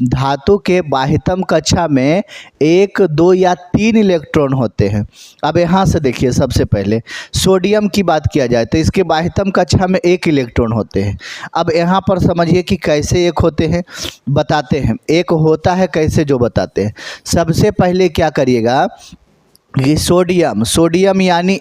Speaker 1: धातु के बाह्यतम कक्षा में 1, 2 या 3 इलेक्ट्रॉन होते हैं। अब यहाँ से देखिए, सबसे पहले सोडियम की बात किया जाए तो इसके बाह्यतम कक्षा में 1 इलेक्ट्रॉन होते हैं। अब यहाँ पर समझिए कि कैसे एक होते हैं, बताते हैं। एक होता है कैसे, जो बताते हैं। सबसे पहले क्या करिएगा कि सोडियम यानी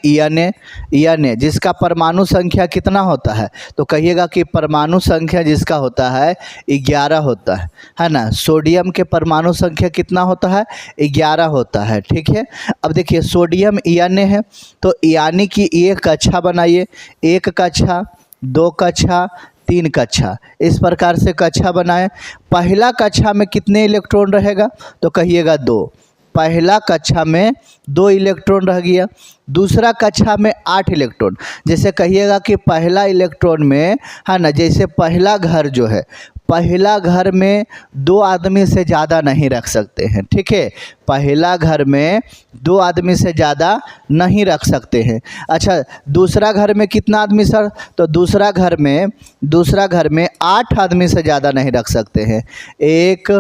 Speaker 1: Na जिसका परमाणु संख्या कितना होता है? तो कहिएगा कि परमाणु संख्या जिसका होता है 11 होता है ना। सोडियम के परमाणु संख्या कितना होता है? 11 होता है, ठीक है। अब देखिए, सोडियम Na है तो यानी कि एक कक्षा बनाइए, 1 कक्षा, 2 कक्षा, 3 कक्षा, इस प्रकार से कक्षा बनाए। पहला कक्षा में कितने इलेक्ट्रॉन रहेगा? तो कहिएगा 2। पहला कक्षा में 2 इलेक्ट्रॉन रह गया। दूसरा कक्षा में 8 इलेक्ट्रॉन। जैसे कहिएगा कि पहला इलेक्ट्रॉन में है ना, जैसे पहला घर जो है, पहला घर में 2 आदमी से ज़्यादा नहीं रख सकते हैं, ठीक है। पहला घर में 2 आदमी से ज़्यादा नहीं रख सकते हैं। अच्छा, दूसरा घर में कितना आदमी सर? तो दूसरा घर में 8 आदमी से ज़्यादा नहीं रख सकते हैं। 1,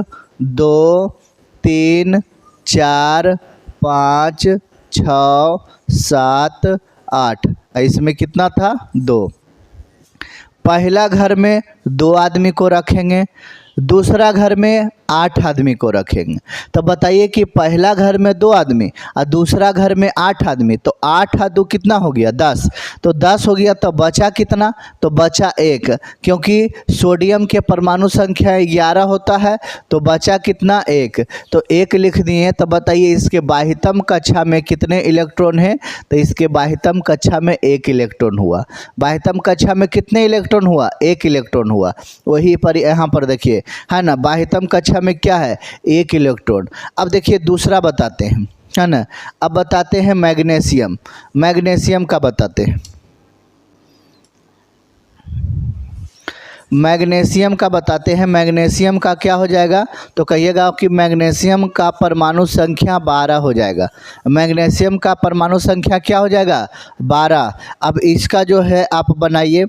Speaker 1: 2, 3, 4, 5, 6, 7, 8। इसमें कितना था? 2। पहला घर में 2 आदमी को रखेंगे, दूसरा घर में 8 आदमी को रखेंगे। तो बताइए कि पहला घर में 2 आदमी और दूसरा घर में 8 आदमी, तो 8 और 2 कितना हो गया? 10। तो 10 हो गया, तो बचा कितना? तो बचा 1, क्योंकि सोडियम के परमाणु संख्या 11 होता है, तो बचा कितना? 1। तो 1 लिख दिए। तो बताइए इसके बाह्यतम कक्षा में कितने इलेक्ट्रॉन हैं? तो इसके बाह्यतम कक्षा में 1 इलेक्ट्रॉन हुआ। बाह्यतम कक्षा में कितने इलेक्ट्रॉन हुआ? 1 इलेक्ट्रॉन हुआ। वही पर यहाँ पर देखिए, है ना, बाह्यतम कक्षा में क्या है? 1 इलेक्ट्रॉन। अब देखिए दूसरा बताते हैं, है ना। अब बताते हैं मैग्नीशियम का बताते हैं। मैग्नीशियम का क्या हो जाएगा? तो कहिएगा कि मैग्नीशियम का परमाणु संख्या 12 हो जाएगा। मैग्नीशियम का परमाणु संख्या क्या हो जाएगा? 12। अब इसका जो है आप बनाइए,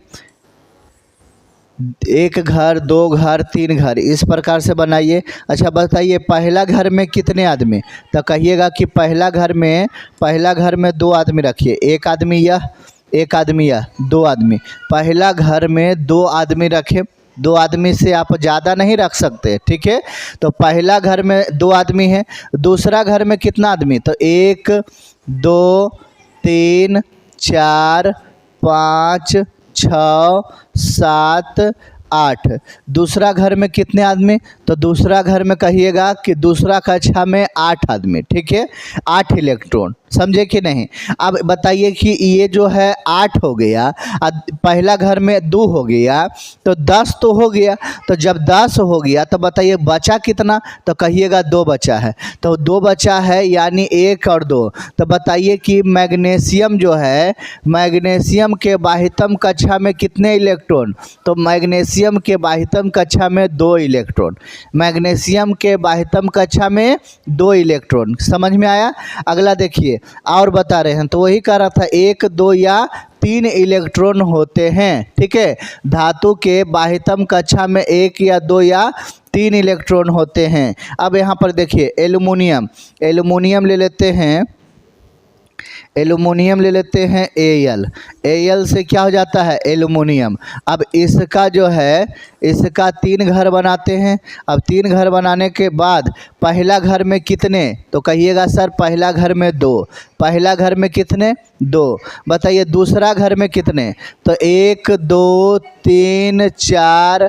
Speaker 1: 1 घर, 2 घर, 3 घर, इस प्रकार से बनाइए। अच्छा बताइए, पहला घर में कितने आदमी? तो कहिएगा कि पहला घर में 2 आदमी रखिए। 1 आदमी यह, 1 आदमी यह, 2 आदमी। पहला घर में 2 आदमी रखे। 2 आदमी से आप ज़्यादा नहीं रख सकते, ठीक है। तो पहला घर में 2 आदमी है। दूसरा घर में कितना आदमी? तो 1, 2, 3, 4, 5, 6, 7, 8। दूसरा घर में कितने आदमी? तो दूसरा घर में कहिएगा कि दूसरा कक्षा में 8 आदमी, ठीक है। 8 इलेक्ट्रॉन, समझे कि नहीं? अब बताइए कि ये जो है 8 हो गया, पहला घर में 2 हो गया, तो 10 तो हो गया। तो जब 10 हो गया तो बताइए बचा कितना? तो कहिएगा 2 बचा है। तो 2 बचा है, यानी 1 और 2। तो बताइए कि मैग्नीशियम जो है, मैग्नीशियम के बाह्यतम कक्षा में कितने इलेक्ट्रॉन? तो मैग्नीशियम के बाह्यतम कक्षा में 2 इलेक्ट्रॉन। मैग्नीशियम के बाह्यतम कक्षा में 2 इलेक्ट्रॉन। समझ में आया? अगला देखिए, और बता रहे हैं, तो वही कह रहा था 1, 2 या 3 इलेक्ट्रॉन होते हैं, ठीक है। धातु के बाह्यतम कक्षा में 1 या 2 या 3 इलेक्ट्रॉन होते हैं। अब यहाँ पर देखिए, एल्युमिनियम ले लेते हैं। एल्युमिनियम ले लेते हैं Al से क्या हो जाता है? एल्युमिनियम। अब इसका जो है, इसका 3 घर बनाते हैं। अब 3 घर बनाने के बाद पहला घर में कितने? तो कहिएगा सर पहला घर में 2। पहला घर में कितने? 2। बताइए दूसरा घर में कितने? तो 1, 2, 3, 4,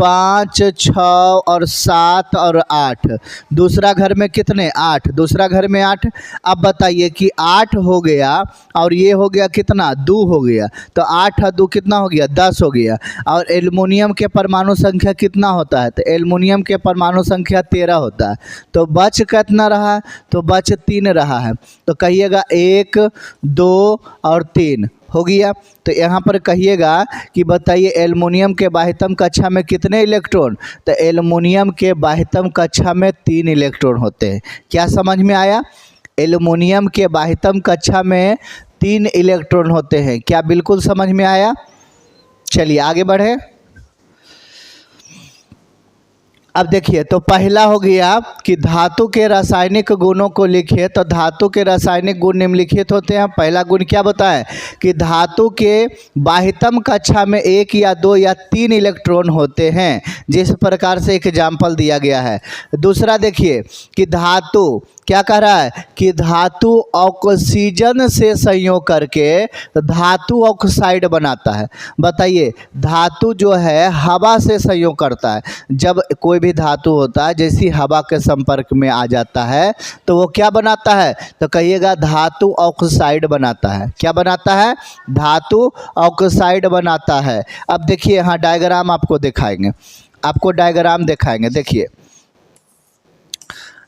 Speaker 1: 5, 6 और 7 और 8। दूसरा घर में कितने? 8। दूसरा घर में 8। अब बताइए कि 8 हो गया और ये हो गया कितना? 2 हो गया। तो 8 और 2 कितना हो गया? 10 हो गया। और एल्युमिनियम के परमाणु संख्या कितना होता है? तो एल्युमिनियम के परमाणु संख्या 13 होता है। तो बच कितना रहा? तो बच 3 रहा है। तो कहिएगा 1, 2 और 3 हो गया। तो यहाँ पर कहिएगा कि बताइए एल्युमिनियम के बाह्यतम कक्षा में कितने इलेक्ट्रॉन? तो एल्युमिनियम के बाह्यतम कक्षा में 3 इलेक्ट्रॉन होते हैं। क्या समझ में आया? एल्युमिनियम के बाह्यतम कक्षा में 3 इलेक्ट्रॉन होते हैं। क्या बिल्कुल समझ में आया? चलिए आगे बढ़े। अब देखिए, तो पहला हो गया कि धातु के रासायनिक गुणों को लिखिए। तो धातु के रासायनिक गुण निम्नलिखित होते हैं। पहला गुण क्या बताएं? कि धातु के बाह्यतम कक्षा में 1 या 2 या 3 इलेक्ट्रॉन होते हैं, जिस प्रकार से एक एग्जाम्पल दिया गया है। दूसरा देखिए कि धातु क्या कह रहा है? कि धातु ऑक्सीजन से संयोग करके धातु ऑक्साइड बनाता है। बताइए, धातु जो है हवा से संयोग करता है। जब कोई भी धातु होता है जैसी हवा के संपर्क में आ जाता है तो वो क्या बनाता है? तो कहिएगा धातु ऑक्साइड बनाता है। क्या बनाता है? धातु ऑक्साइड बनाता है। अब देखिए यहाँ डायग्राम आपको दिखाएंगे, आपको डायग्राम दिखाएंगे।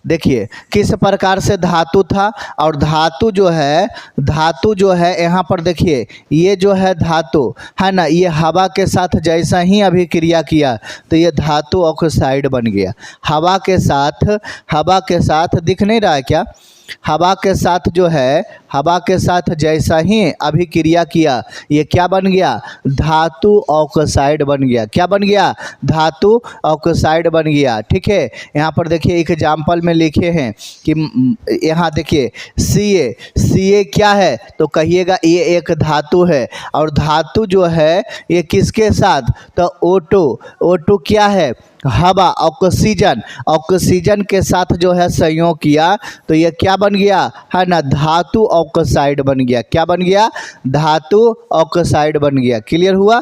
Speaker 1: देखिए किस प्रकार से धातु था। और धातु जो है यहाँ पर देखिए, ये जो है धातु है ना, ये हवा के साथ जैसा ही अभिक्रिया किया तो ये धातु ऑक्साइड बन गया। हवा के साथ दिख नहीं रहा है क्या? हवा के साथ जो है, हवा के साथ जैसा ही अभिक्रिया किया ये क्या बन गया? धातु ऑक्साइड बन गया। क्या बन गया? धातु ऑक्साइड बन गया। ठीक है, यहाँ पर देखिए एक एग्जाम्पल में लिखे हैं कि यहाँ देखिए सी ए क्या है? तो कहिएगा ये एक धातु है। और धातु जो है ये किसके साथ? तो O2 क्या है? हवा, ऑक्सीजन के साथ जो है संयोग किया तो ये क्या बन गया? है ना, धातु ऑक्साइड बन गया। क्या बन गया? धातु ऑक्साइड बन गया। क्लियर हुआ?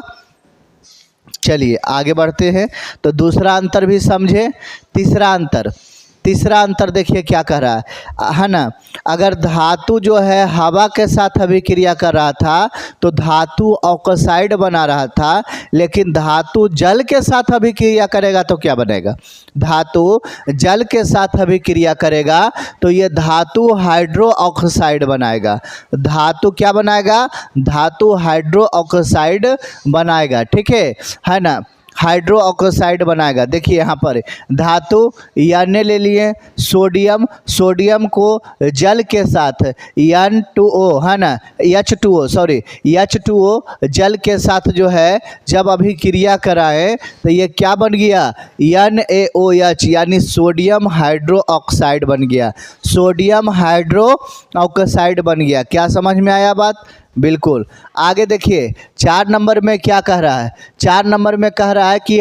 Speaker 1: चलिए आगे बढ़ते हैं। तो दूसरा अंतर भी समझे। तीसरा अंतर देखिए क्या कह रहा है ना, अगर धातु जो है हवा के साथ अभिक्रिया कर रहा था तो धातु ऑक्साइड बना रहा था, लेकिन धातु जल के साथ अभिक्रिया करेगा तो क्या बनेगा? धातु जल के साथ अभिक्रिया करेगा तो ये धातु हाइड्रो ऑक्साइड बनाएगा। धातु क्या बनाएगा? धातु हाइड्रो ऑक्साइड बनाएगा। ठीक है ना, हाइड्रो ऑक्साइड बनाएगा। देखिए यहाँ पर धातु N ले लिए, सोडियम को जल के साथ N2O है ना, H2O जल के साथ जो है जब अभिक्रिया कराएं तो ये क्या बन गया? NaOH यानी सोडियम हाइड्रो ऑक्साइड बन गया। सोडियम हाइड्रो ऑक्साइड बन गया। क्या समझ में आया बात? बिल्कुल। आगे देखिए 4 नंबर में क्या कह रहा है? 4 नंबर में कह रहा है कि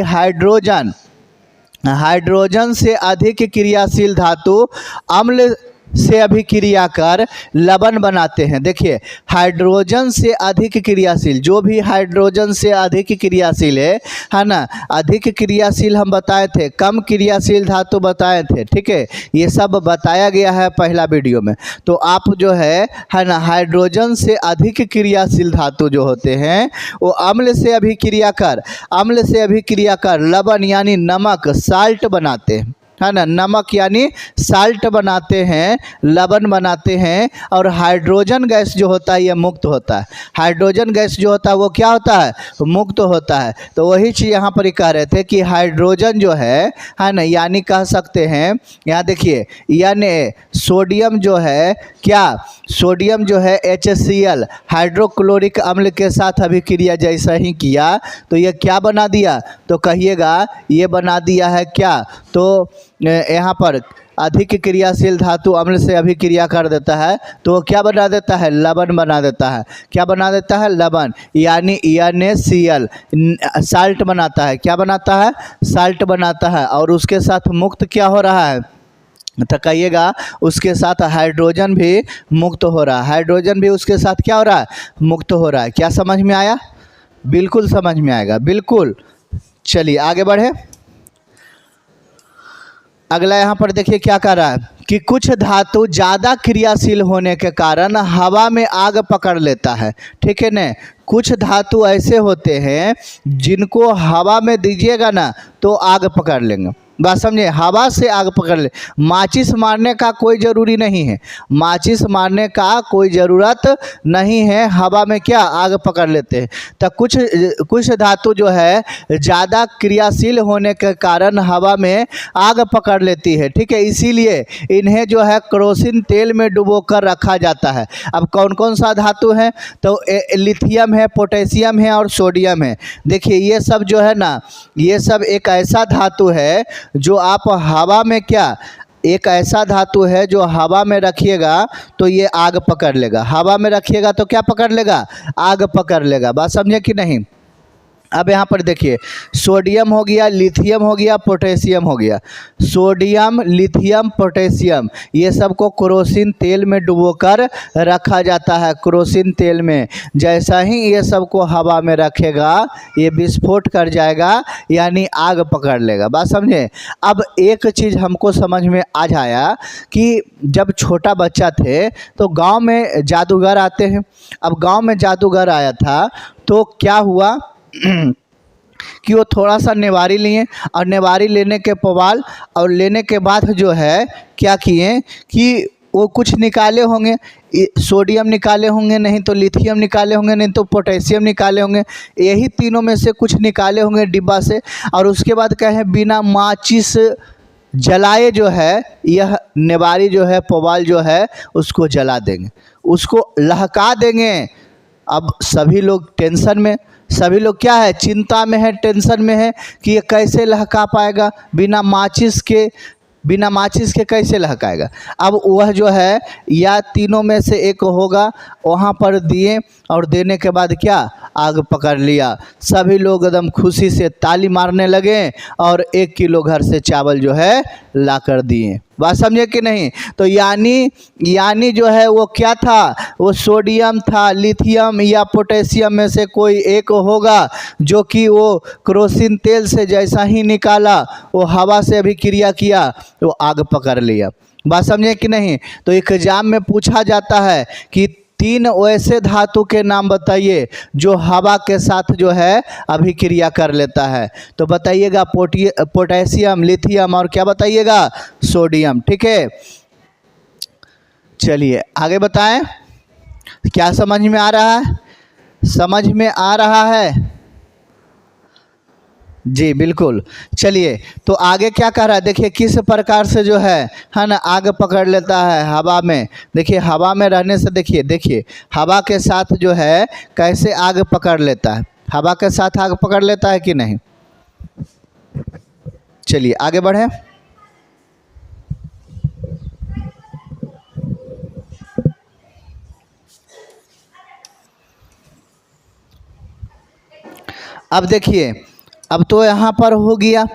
Speaker 1: हाइड्रोजन से अधिक क्रियाशील धातु अम्ल से अभिक्रिया कर लवण बनाते हैं। देखिए हाइड्रोजन से अधिक क्रियाशील, जो भी हाइड्रोजन से अधिक क्रियाशील है ना, अधिक क्रियाशील हम बताए थे, कम क्रियाशील धातु बताए थे। ठीक है, ये सब बताया गया है पहला वीडियो में। तो आप जो है ना, हाइड्रोजन से अधिक क्रियाशील धातु जो होते हैं वो अम्ल से अभिक्रिया कर लवण यानी नमक, साल्ट बनाते हैं। है ना, नमक यानी साल्ट बनाते हैं, लवण बनाते हैं। और हाइड्रोजन गैस जो होता है ये मुक्त होता है। हाइड्रोजन गैस जो होता है वो क्या होता है? मुक्त होता है। तो वही चीज़ यहाँ पर कह रहे थे कि हाइड्रोजन जो है ना, यानी कह सकते हैं, यहाँ देखिए सोडियम जो है क्या? सोडियम जो है HCl हाइड्रोक्लोरिक अम्ल के साथ अभिक्रिया जैसा ही किया तो ये क्या बना दिया? तो कहिएगा ये बना दिया है क्या? तो यहाँ पर अधिक क्रियाशील धातु अम्ल से अभिक्रिया कर देता है तो क्या बना देता है? लवण बना देता है। क्या बना देता है? लवण यानी NaCl साल्ट बनाता है। क्या बनाता है? साल्ट बनाता है। और उसके साथ मुक्त क्या हो रहा है? तो कहिएगा उसके साथ हाइड्रोजन भी मुक्त हो रहा है। हाइड्रोजन भी उसके साथ क्या हो रहा है? मुक्त हो रहा है। क्या समझ में आया? बिल्कुल समझ में आएगा, बिल्कुल। चलिए आगे बढ़े। अगला यहाँ पर देखिए क्या कर रहा है कि कुछ धातु ज़्यादा क्रियाशील होने के कारण हवा में आग पकड़ लेता है। ठीक है न, कुछ धातु ऐसे होते हैं जिनको हवा में दीजिएगा ना तो आग पकड़ लेंगे। बात समझे, हवा से आग पकड़ ले। माचिस मारने का कोई ज़रूरी नहीं है, माचिस मारने का कोई ज़रूरत नहीं है, हवा में क्या आग पकड़ लेते हैं। तो कुछ धातु जो है ज़्यादा क्रियाशील होने के कारण हवा में आग पकड़ लेती है। ठीक है, इसीलिए इन्हें जो है केरोसिन तेल में डुबोकर रखा जाता है। अब कौन कौन सा धातु है, तो लिथियम है, पोटेशियम है और सोडियम है। देखिए ये सब जो है ना, ये सब एक ऐसा धातु है जो आप हवा में क्या, एक ऐसा धातु है जो हवा में रखिएगा तो ये आग पकड़ लेगा। हवा में रखिएगा तो क्या पकड़ लेगा, आग पकड़ लेगा। बात समझे कि नहीं। अब यहाँ पर देखिए सोडियम हो गया, लिथियम हो गया, पोटेशियम हो गया। सोडियम, लिथियम, पोटेशियम ये सब को केरोसिन तेल में डुबोकर रखा जाता है। केरोसिन तेल में जैसा ही ये सब को हवा में रखेगा ये विस्फोट कर जाएगा, यानी आग पकड़ लेगा। बात समझे। अब एक चीज़ हमको समझ में आ जाया कि जब छोटा बच्चा थे तो गांव में जादूगर आते हैं। अब गांव में जादूगर आया था तो क्या हुआ कि वो थोड़ा सा नेवारी लिए और नेवारी लेने के पवाल और लेने के बाद जो है क्या किए कि वो कुछ निकाले होंगे, सोडियम निकाले होंगे, नहीं तो लिथियम निकाले होंगे, नहीं तो पोटेशियम निकाले होंगे। यही तीनों में से कुछ निकाले होंगे डिब्बा से। और उसके बाद कहे बिना माचिस जलाए जो है यह नेवारी जो है, पवाल जो है उसको जला देंगे, उसको लहका देंगे। अब सभी लोग टेंशन में, सभी लोग क्या है, चिंता में है, टेंशन में है कि ये कैसे लहका पाएगा, बिना माचिस के कैसे लहकाएगा। अब वह जो है या तीनों में से एक होगा, वहाँ पर दिए और देने के बाद क्या आग पकड़ लिया। सभी लोग एकदम खुशी से ताली मारने लगे और 1 किलो घर से चावल जो है ला कर दिए। बात समझे कि नहीं। तो यानी जो है वो क्या था, वो सोडियम था, लिथियम या पोटेशियम में से कोई एक होगा जो कि वो केरोसिन तेल से जैसा ही निकाला वो हवा से अभिक्रिया किया तो आग पकड़ लिया। बात समझे कि नहीं। तो एग्जाम में पूछा जाता है कि 3 ऐसे धातु के नाम बताइए जो हवा के साथ जो है अभिक्रिया कर लेता है। तो बताइएगा पोटेशियम, लिथियम और क्या बताइएगा, सोडियम। ठीक है, चलिए आगे बताएं। क्या समझ में आ रहा है, समझ में आ रहा है जी, बिल्कुल। चलिए तो आगे क्या कह रहा है, देखिए किस प्रकार से जो है ना आग पकड़ लेता है हवा में। देखिए हवा में रहने से देखिए हवा के साथ जो है कैसे आग पकड़ लेता है, हवा के साथ आग पकड़ लेता है कि नहीं। चलिए आगे बढ़े। अब देखिए, अब तो यहाँ पर हो गया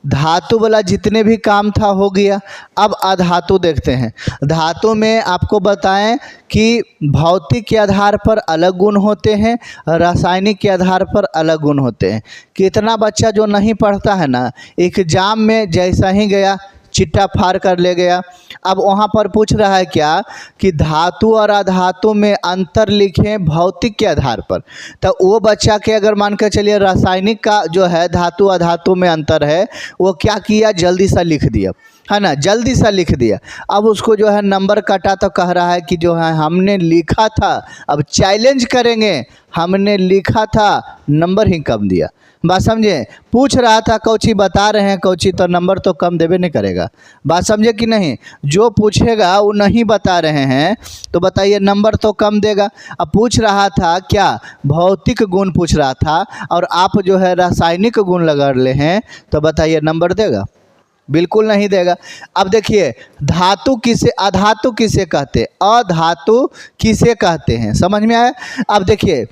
Speaker 1: धातु वाला, जितने भी काम था हो गया। अब अधातु देखते हैं। धातु में आपको बताएं कि भौतिक के आधार पर अलग गुण होते हैं, रासायनिक के आधार पर अलग गुण होते हैं। कितना बच्चा जो नहीं पढ़ता है ना, एग्जाम में जैसा ही गया चिट्टा फाड़ कर ले गया। अब वहाँ पर पूछ रहा है क्या कि धातु और अधातु में अंतर लिखें भौतिक के आधार पर। तो वो बच्चा के अगर मान कर चलिए रासायनिक का जो है धातु अधातु में अंतर है, वो क्या किया, जल्दी सा लिख दिया, है ना, जल्दी सा लिख दिया। अब उसको जो है नंबर कटा तो कह रहा है कि जो है हमने लिखा था, अब चैलेंज करेंगे, हमने लिखा था, नंबर ही कम दिया। बात समझे। पूछ रहा था कौची बता रहे हैं कौची, तो नंबर तो कम देवे नहीं करेगा। बात समझे कि नहीं। जो पूछेगा वो नहीं बता रहे हैं तो बताइए नंबर तो कम देगा। अब पूछ रहा था क्या, भौतिक गुण पूछ रहा था और आप जो है रासायनिक गुण लगा ले हैं, तो बताइए नंबर देगा, बिल्कुल नहीं देगा। अब देखिए धातु किसे, अधातु किसे कहते हैं, अधातु किसे कहते हैं, समझ में आया। अब देखिए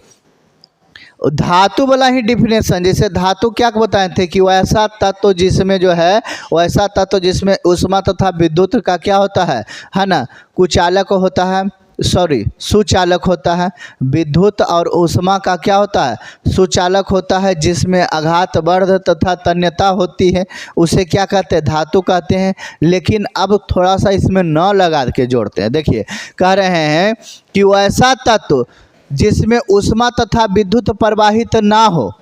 Speaker 1: धातु वाला ही डिफिनेशन, जैसे धातु क्या बताए थे कि वैसा तत्व जिसमें जो है, वैसा तत्व जिसमें ऊष्मा तथा विद्युत का क्या होता है ना, कुचालक होता है, सुचालक होता है। विद्युत और ऊष्मा का क्या होता है? सुचालक होता है, जिसमें आघात वर्ध तथा तन्यता होती है, उसे क्या कहते हैं? धातु कहते हैं। लेकिन अब थोड़ा सा इसमें न लगा के जोड़ते हैं। देखिए, कह रहे हैं कि वैसा तत्व जिसमें ऊष्मा तथा विद्युत प्रवाहित ना हो,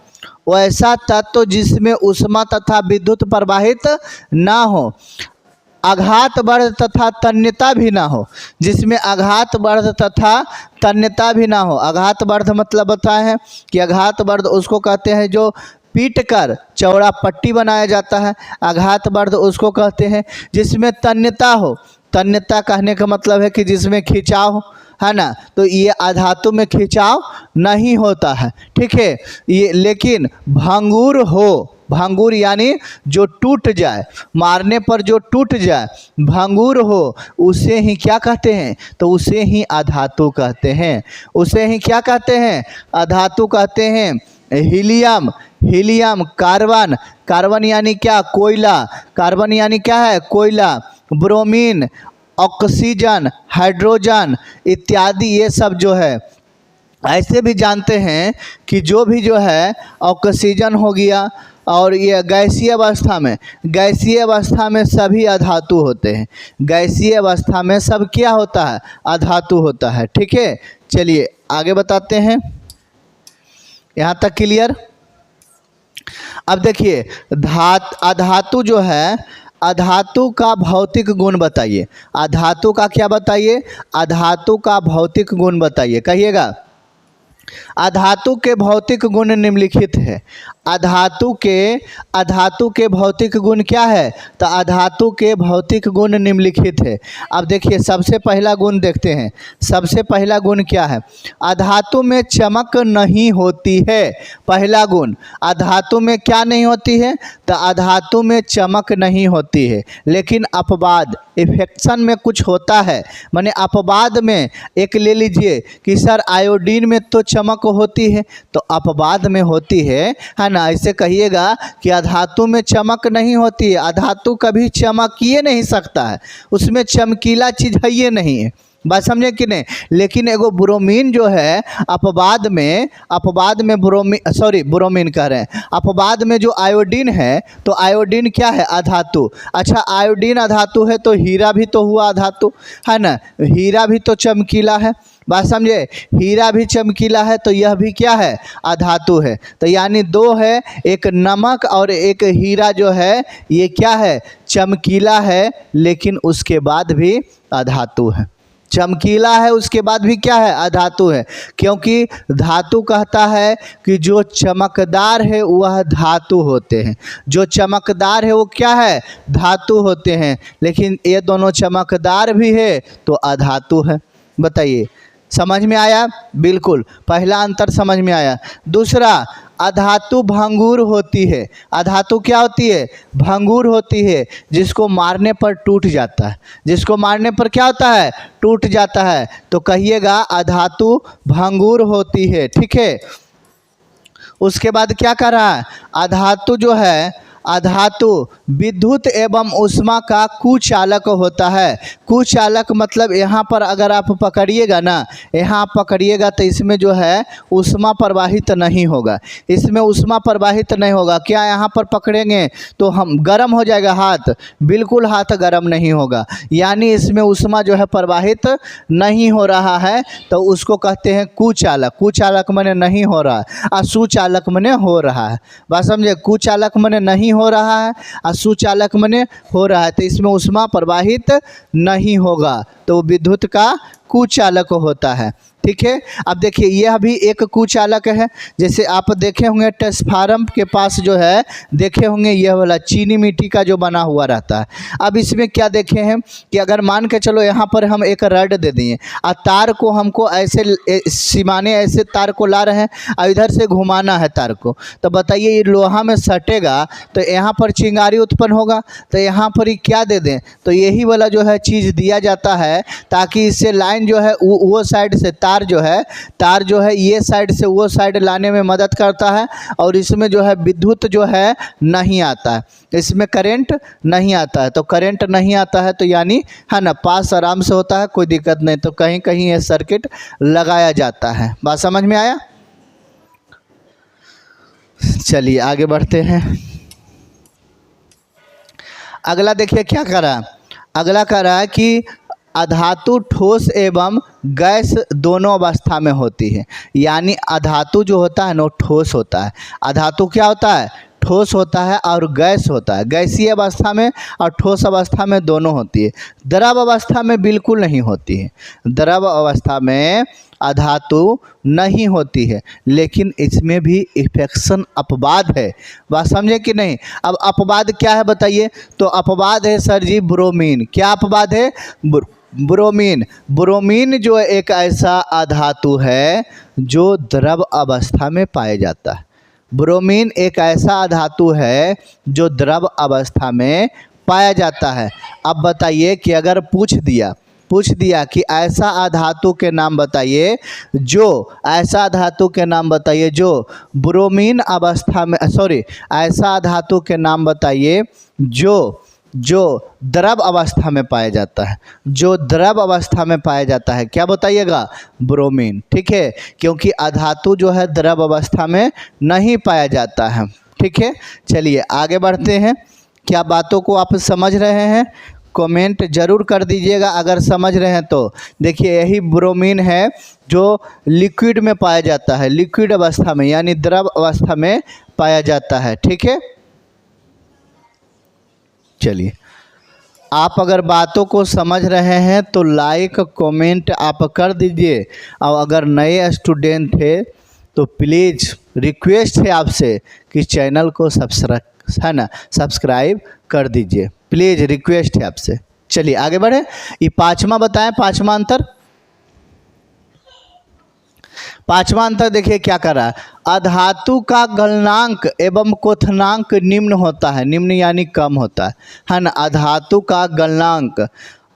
Speaker 1: वैसा तत्व जिसमें ऊष्मा तथा विद्युत प्रवाहित ना हो, आघात वर्ध तथा तन्यता भी ना हो, जिसमें आघात वर्ध तथा तन्यता भी ना हो। आघात वर्ध मतलब बताए हैं कि आघात वर्ध उसको कहते हैं जो पीट कर चौड़ा पट्टी बनाया जाता है, आघात वर्ध उसको कहते हैं। जिसमें तन्यता हो, तन्यता कहने का मतलब है कि जिसमें खिंचाव हो, है ना, तो ये अधातु में खिंचाव नहीं होता है, ठीक है। ये लेकिन भंगुर हो, भंगुर यानी जो टूट जाए, मारने पर जो टूट जाए, भंगुर हो, उसे ही क्या कहते हैं? तो उसे ही अधातु कहते हैं। उसे ही क्या कहते हैं? अधातु कहते हैं। हीलियम, हीलियम, कार्बन, कार्बन यानी क्या? कोयला, कार्बन यानी क्या है? कोयला। ब्रोमीन, ऑक्सीजन, हाइड्रोजन इत्यादि, ये सब जो है ऐसे भी जानते हैं कि जो भी जो है ऑक्सीजन हो गया, और ये गैसीय अवस्था में, गैसीय अवस्था में सभी अधातु होते हैं। गैसीय अवस्था में सब क्या होता है? अधातु होता है, ठीक है। चलिए आगे बताते हैं। यहाँ तक क्लियर? अब देखिए, अधातु जो है, अधातु का भौतिक गुण बताइए। अधातु का क्या बताइए? अधातु का भौतिक गुण बताइए, कहिएगा। अधातु के भौतिक गुण निम्नलिखित है। अधातु के भौतिक गुण क्या है? तो अधातु के भौतिक गुण निम्नलिखित है। अब देखिए, सबसे पहला गुण देखते हैं। सबसे पहला गुण क्या है? अधातु में चमक नहीं होती है। पहला गुण, अधातु में क्या नहीं होती है? तो अधातु में चमक नहीं होती है। लेकिन अपवाद, इफेक्शन में कुछ होता है। माने अपवाद में एक ले लीजिए कि सर आयोडीन में तो चमक होती है, तो अपवाद में होती है ना। ऐसे कहिएगा कि अधातु में चमक नहीं होती है। अधातु कभी चमक ही नहीं सकता है, उसमें चमकीला चीज है ये नहीं है। बात समझे कि नहीं? लेकिन एगो ब्रोमीन जो है, अपवाद में ब्रोमीन कह रहे हैं, अपवाद में जो आयोडीन है, तो आयोडीन क्या है? अधातु। अच्छा, आयोडीन अधातु है तो हीरा भी तो हुआ अधातु, है ना। हीरा भी तो चमकीला है, बात समझे। हीरा भी चमकीला है तो यह भी क्या है? अधातु है। तो यानी दो है, एक नमक और एक हीरा जो है, ये क्या है? चमकीला है, लेकिन उसके बाद भी अधातु है। चमकीला है, उसके बाद भी क्या है? अधातु है। क्योंकि धातु कहता है कि जो चमकदार है वह धातु होते हैं। जो चमकदार है वो क्या है? धातु होते हैं। लेकिन ये दोनों चमकदार भी है तो अधातु है। बताइए, समझ में आया? बिल्कुल, पहला अंतर समझ में आया। दूसरा, अधातु भंगुर होती है। अधातु क्या होती है? भंगुर होती है, जिसको मारने पर टूट जाता है। जिसको मारने पर क्या होता है? टूट जाता है। तो कहिएगा अधातु भंगुर होती है, ठीक है। उसके बाद क्या कर रहा है? अधातु जो है, अधातु विद्युत एवं ऊष्मा का कुचालक होता है। कुचालक मतलब यहाँ पर अगर आप पकड़िएगा ना, यहाँ पकड़िएगा तो इसमें जो है ऊष्मा प्रवाहित नहीं होगा। इसमें ऊष्मा प्रवाहित नहीं होगा। क्या यहाँ पर पकड़ेंगे तो हम गर्म हो जाएगा हाथ? बिल्कुल हाथ गर्म नहीं होगा। यानी इसमें ऊष्मा जो है प्रवाहित नहीं हो रहा है, तो उसको कहते हैं कुचालक। कुचालक माने नहीं हो रहा है, और सुचालक माने हो रहा है। बात समझे? कुचालक माने नहीं हो रहा है और सुचालक माने हो रहा है, तो इसमें ऊष्मा प्रवाहित नहीं होगा, तो विद्युत का कुचालक होता है, ठीक है। अब देखिए, यह भी एक कुचालक है। जैसे आप देखे होंगे ट्रांसफार्मर के पास जो है, देखे होंगे यह वाला चीनी मिट्टी का जो बना हुआ रहता है। अब इसमें क्या देखे हैं कि अगर मान के चलो यहाँ पर हम एक रड दे दिए और तार को हमको ऐसे सीमाने ऐसे तार को ला रहे हैं और इधर से घुमाना है तार को, तो बताइए ये लोहा में सटेगा तो यहाँ पर चिंगारी उत्पन्न होगा। तो यहाँ पर ही क्या दे दें, तो यही वाला जो है चीज़ दिया जाता है, ताकि इससे लाइन जो है वो साइड से तार जो है ये साइड से वो साइड लाने में मदद करता है और इसमें जो है विद्युत जो है नहीं आता है, इसमें करंट नहीं आता है। तो करंट नहीं आता है तो यानी है ना पास आराम से होता है, कोई दिक्कत नहीं। तो कहीं कहीं ये सर्किट लगाया जाता है। बात समझ में आया? चलिए आगे बढ़ते हैं। अगला देखिए क्या कर रहा है। अगला कर रहा है कि अधातु ठोस एवं गैस दोनों अवस्था में होती है। यानी अधातु जो होता है ना वो ठोस होता है। अधातु क्या होता है? ठोस होता है और गैस होता है। गैसीय अवस्था में और ठोस अवस्था में दोनों होती है। द्रव अवस्था में बिल्कुल नहीं होती है। द्रव अवस्था में अधातु नहीं होती है, लेकिन इसमें भी इफेक्शन अपवाद है। बात समझे कि नहीं? अब अपवाद क्या है बताइए? तो अपवाद है सर जी ब्रोमीन। क्या अपवाद है? ब्रोमीन। ब्रोमीन जो एक ऐसा अधातु है जो द्रव अवस्था में पाया जाता है। ब्रोमीन एक ऐसा धातु है जो द्रव अवस्था में पाया जाता है। अब बताइए कि अगर पूछ दिया कि ऐसा धातु के नाम बताइए जो ब्रोमीन अवस्था में, ऐसा धातु के नाम बताइए जो द्रव अवस्था में पाया जाता है। जो द्रव अवस्था में पाया जाता है क्या बताइएगा? ब्रोमीन। ठीक है, क्योंकि अधातु जो है द्रव अवस्था में नहीं पाया जाता है। ठीक है, चलिए आगे बढ़ते हैं। क्या बातों को आप समझ रहे हैं? कमेंट जरूर कर दीजिएगा अगर समझ रहे हैं तो। देखिए यही ब्रोमीन है जो लिक्विड में पाया जाता है, लिक्विड अवस्था में यानी द्रव अवस्था में पाया जाता है। ठीक है, चलिए आप अगर बातों को समझ रहे हैं तो लाइक कमेंट आप कर दीजिए। और अगर नए स्टूडेंट थे तो प्लीज़ रिक्वेस्ट है आपसे कि चैनल को सब्सक्राइब कर दीजिए। प्लीज़ रिक्वेस्ट है आपसे। चलिए आगे बढ़े। ये पाँचवा बताएं, पाँचवा अंतर। पाँचवा अंतर देखिए क्या कर रहा है। अधातु का गलनांक एवं क्वथनांक निम्न होता है। निम्न यानी कम होता है ना। अधातु का गलनांक,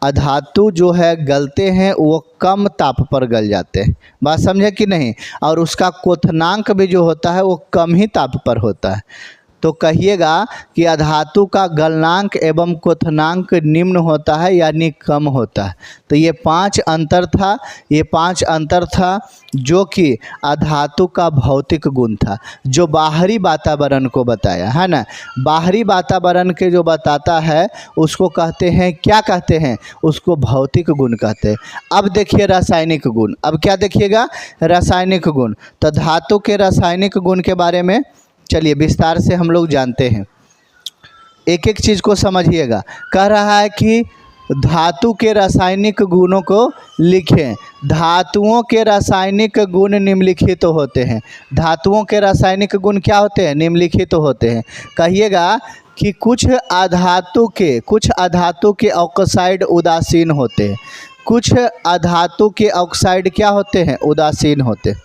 Speaker 1: अधातु जो है गलते हैं वो कम ताप पर गल जाते हैं। बात समझे कि नहीं? और उसका क्वथनांक भी जो होता है वो कम ही ताप पर होता है। तो कहिएगा कि अधातु का गलनांक एवं क्वथनांक निम्न होता है यानी कम होता है। तो ये पांच अंतर था जो कि अधातु का भौतिक गुण था, जो बाहरी वातावरण को बताया है ना। बाहरी वातावरण के जो बताता है उसको कहते हैं, क्या कहते हैं? उसको भौतिक गुण कहते हैं। अब देखिए रासायनिक गुण। अब क्या देखिएगा? रासायनिक गुण। तो धातु के रासायनिक गुण के बारे में चलिए विस्तार से हम लोग जानते हैं। एक एक चीज़ को समझिएगा। कह रहा है कि धातु के रासायनिक गुणों को लिखें। धातुओं के रासायनिक गुण निम्नलिखित होते हैं। धातुओं के रासायनिक गुण क्या होते हैं? निम्नलिखित होते हैं। कहिएगा कि कुछ अधातु के ऑक्साइड उदासीन होते हैं। कुछ अधातु के ऑक्साइड क्या होते हैं? उदासीन होते हैं।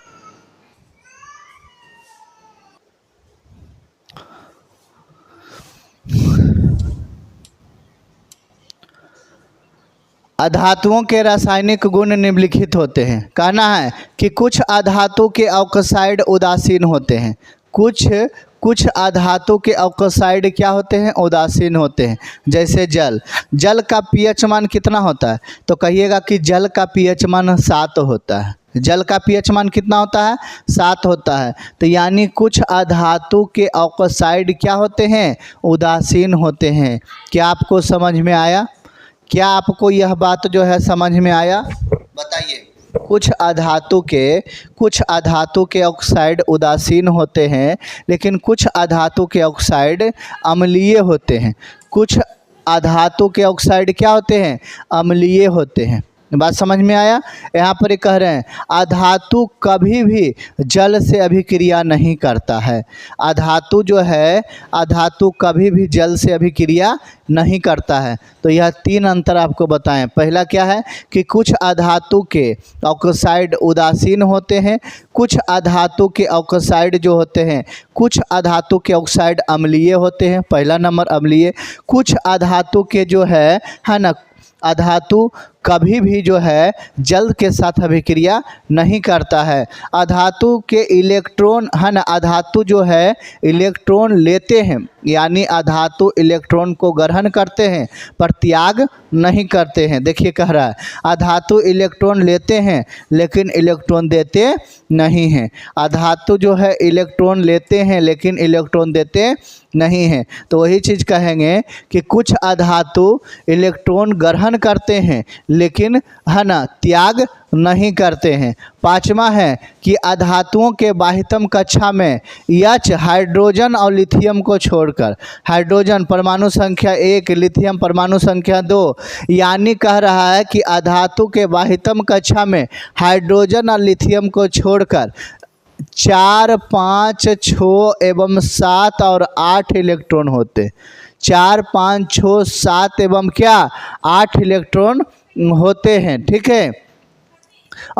Speaker 1: अधातुओं के रासायनिक गुण निम्नलिखित होते हैं। कहना है कि कुछ अधातु के ऑक्साइड उदासीन होते हैं। कुछ अधातु के ऑक्साइड क्या होते हैं? उदासीन होते हैं। जैसे जल का पीएच मान कितना होता है? तो कहिएगा कि जल का पीएच मान 7 होता है। जल का पीएच मान कितना होता है? 7 होता है। तो यानी कुछ अधातु के ऑक्साइड क्या होते हैं? उदासीन होते हैं। क्या आपको समझ में आया? क्या आपको यह बात जो है समझ में आया? बताइए। कुछ अधातु के ऑक्साइड उदासीन होते हैं, लेकिन कुछ अधातु के ऑक्साइड अम्लीय होते हैं। कुछ अधातु के ऑक्साइड क्या होते हैं? अम्लीय होते हैं। बात समझ में आया? यहाँ पर कह रहे हैं अधातु कभी भी जल से अभिक्रिया नहीं करता है। अधातु जो है, अधातु कभी भी जल से अभिक्रिया नहीं करता है। तो यह 3 अंतर आपको बताएं। पहला क्या है कि कुछ अधातु के ऑक्साइड उदासीन होते हैं। कुछ अधातु के ऑक्साइड जो होते हैं, कुछ अधातु के ऑक्साइड अम्लीय होते हैं। पहला नंबर अम्लीय। कुछ अधातु के जो है ना, अधातु कभी भी जो है जल के साथ अभिक्रिया नहीं करता है। अधातु के इलेक्ट्रॉन है ना, अधातु जो है इलेक्ट्रॉन लेते हैं, यानी अधातु इलेक्ट्रॉन को ग्रहण करते हैं पर त्याग नहीं करते हैं। देखिए कह रहा है अधातु इलेक्ट्रॉन लेते हैं लेकिन इलेक्ट्रॉन देते नहीं हैं। अधातु जो है इलेक्ट्रॉन लेते हैं लेकिन इलेक्ट्रॉन देते नहीं हैं। तो वही चीज़ कहेंगे कि कुछ अधातु इलेक्ट्रॉन ग्रहण करते हैं लेकिन है ना त्याग नहीं करते हैं। पांचवा है कि अधातुओं के बाह्यतम कक्षा में H हाइड्रोजन और लिथियम को छोड़कर, हाइड्रोजन परमाणु संख्या 1, लिथियम परमाणु संख्या 2, यानी कह रहा है कि अधातु के बाह्यतम कक्षा में हाइड्रोजन और लिथियम को छोड़कर 4, 5, 6 एवं 7 और 8 इलेक्ट्रॉन होते। 4, 5, 6, 7 एवं क्या 8 इलेक्ट्रॉन होते हैं। ठीक है,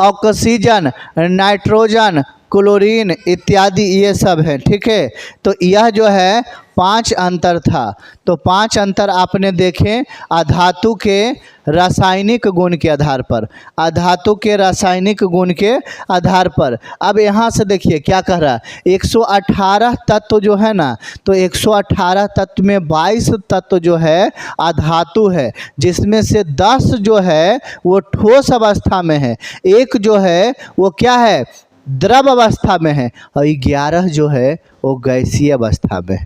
Speaker 1: ऑक्सीजन, नाइट्रोजन, क्लोरीन इत्यादि ये सब है। ठीक है, तो यह जो है 5 अंतर था। तो 5 अंतर आपने देखे अधातु के रासायनिक गुण के आधार पर, अधातु के रासायनिक गुण के आधार पर। अब यहाँ से देखिए क्या कह रहा है 118 तत्व जो है ना, तो 118 तत्व में 22 तत्व जो है अधातु है, जिसमें से 10 जो है वो ठोस अवस्था में है, एक जो है वो क्या है द्रव अवस्था में है और 11 जो है वो गैसीय अवस्था में।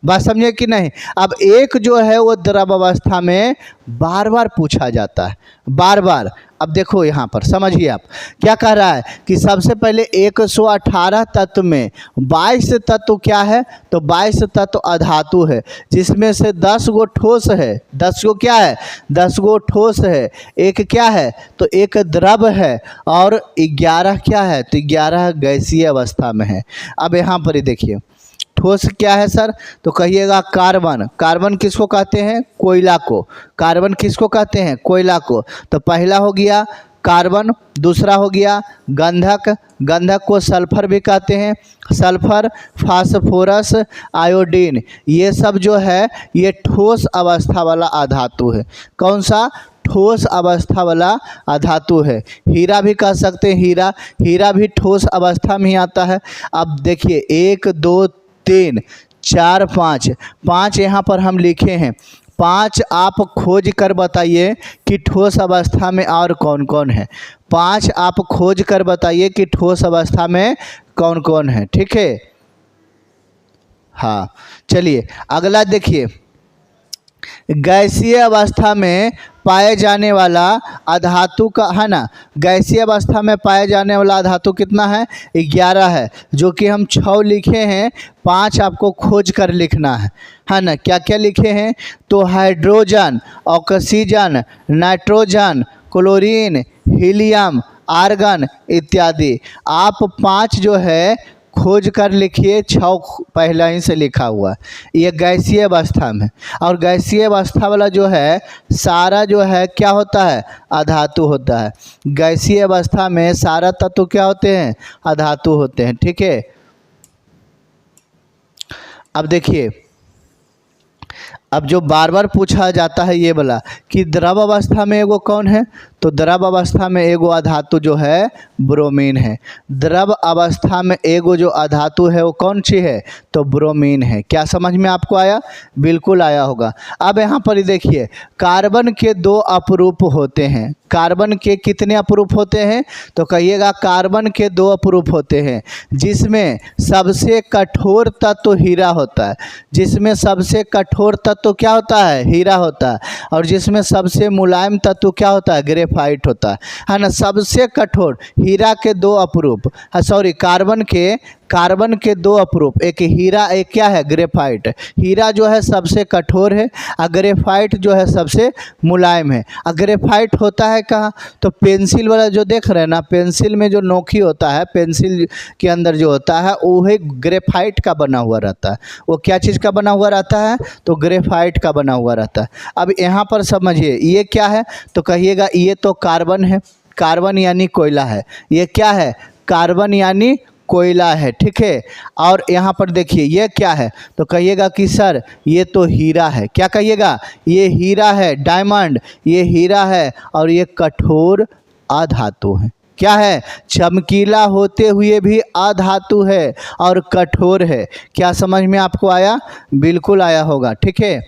Speaker 1: बात समझे कि नहीं। अब एक जो है वो द्रव अवस्था में बार बार पूछा जाता है, बार बार। अब देखो यहाँ पर समझिए आप क्या कह रहा है कि सबसे पहले 118 तत्व में 22 तत्व क्या है, तो 22 तत्व अधातु है, जिसमें से 10 गो ठोस है, 10 गो क्या है 10 गो ठोस है, एक क्या है तो एक द्रव है और 11 क्या है तो 11 गैसीय अवस्था में है। अब यहाँ पर ही देखिए ठोस क्या है सर, तो कहिएगा कार्बन। कार्बन किसको कहते हैं कोयला को, कार्बन किसको कहते हैं कोयला को। तो पहला हो गया कार्बन, दूसरा हो गया गंधक, गंधक को सल्फर भी कहते हैं, सल्फर, फास्फोरस, आयोडीन, ये सब जो है ये ठोस अवस्था वाला अधातु है। कौन सा ठोस अवस्था वाला अधातु है। हीरा भी कह सकते हैं, हीरा, हीरा भी ठोस अवस्था में ही आता है। अब देखिए 1, 2, 3, 4, 5, 5 यहाँ पर हम लिखे हैं। 5 आप खोज कर बताइए कि ठोस अवस्था में और कौन कौन है। 5 आप खोज कर बताइए कि ठोस अवस्था में कौन कौन है। ठीक है, हाँ चलिए अगला देखिए, गैसीय अवस्था में पाए जाने वाला अधातु का है ना, गैसीय अवस्था में पाए जाने वाला अधातु कितना है 11 है, जो कि हम 6 लिखे हैं, 5 आपको खोज कर लिखना है ना। क्या क्या लिखे हैं तो hydrogen, oxygen, nitrogen, chlorine, helium, argon इत्यादि। आप 5 जो है खोज कर लिखिए, 6 पहला ही से लिखा हुआ है। ये गैसीय अवस्था में, और गैसीय अवस्था वाला जो है सारा जो है क्या होता है अधातु होता है। गैसीय अवस्था में सारा तत्व क्या होते हैं अधातु होते हैं। ठीक है, अब देखिए, अब जो बार बार पूछा जाता है ये वाला कि द्रव अवस्था में एगो कौन है, तो द्रव अवस्था में एगो अधातु जो है ब्रोमीन है। द्रव अवस्था में एगो जो अधातु है वो कौन सी है तो ब्रोमीन है। क्या समझ में आपको आया, बिल्कुल आया होगा। अब यहाँ पर देखिए कार्बन के 2 अपरूप होते हैं। कार्बन के कितने अपरूप होते हैं तो कहिएगा कार्बन के 2 अपरूप होते हैं, जिसमें सबसे कठोर तत्व हीरा होता है, जिसमें सबसे कठोर तत्व क्या होता है हीरा होता है, और जिसमें सबसे मुलायम तत्व क्या होता है ग्रेफाइट होता है ना। सबसे कठोर हीरा के 2 अपरूप, सॉरी कार्बन के 2 अपरूप, एक हीरा एक क्या है ग्रेफाइट। हीरा जो है सबसे कठोर है और ग्रेफाइट जो है सबसे मुलायम है। और ग्रेफाइट होता है कहाँ तो पेंसिल वाला जो देख रहे हैं ना, पेंसिल में जो नोकी होता है, पेंसिल के अंदर जो होता है वो है ग्रेफाइट का बना हुआ रहता है। वो क्या चीज़ का बना हुआ रहता है तो ग्रेफाइट का बना हुआ रहता है। अब यहाँ पर समझिए ये क्या है तो कहिएगा ये तो कार्बन है, कार्बन यानी कोयला है। ये क्या है कार्बन यानी कोयला है, ठीक है। और यहाँ पर देखिए ये क्या है, तो कहिएगा कि सर ये तो हीरा है। क्या कहिएगा, ये हीरा है, डायमंड, ये हीरा है और ये कठोर अधातु है। क्या है, चमकीला होते हुए भी अधातु है और कठोर है। क्या समझ में आपको आया, बिल्कुल आया होगा, ठीक है।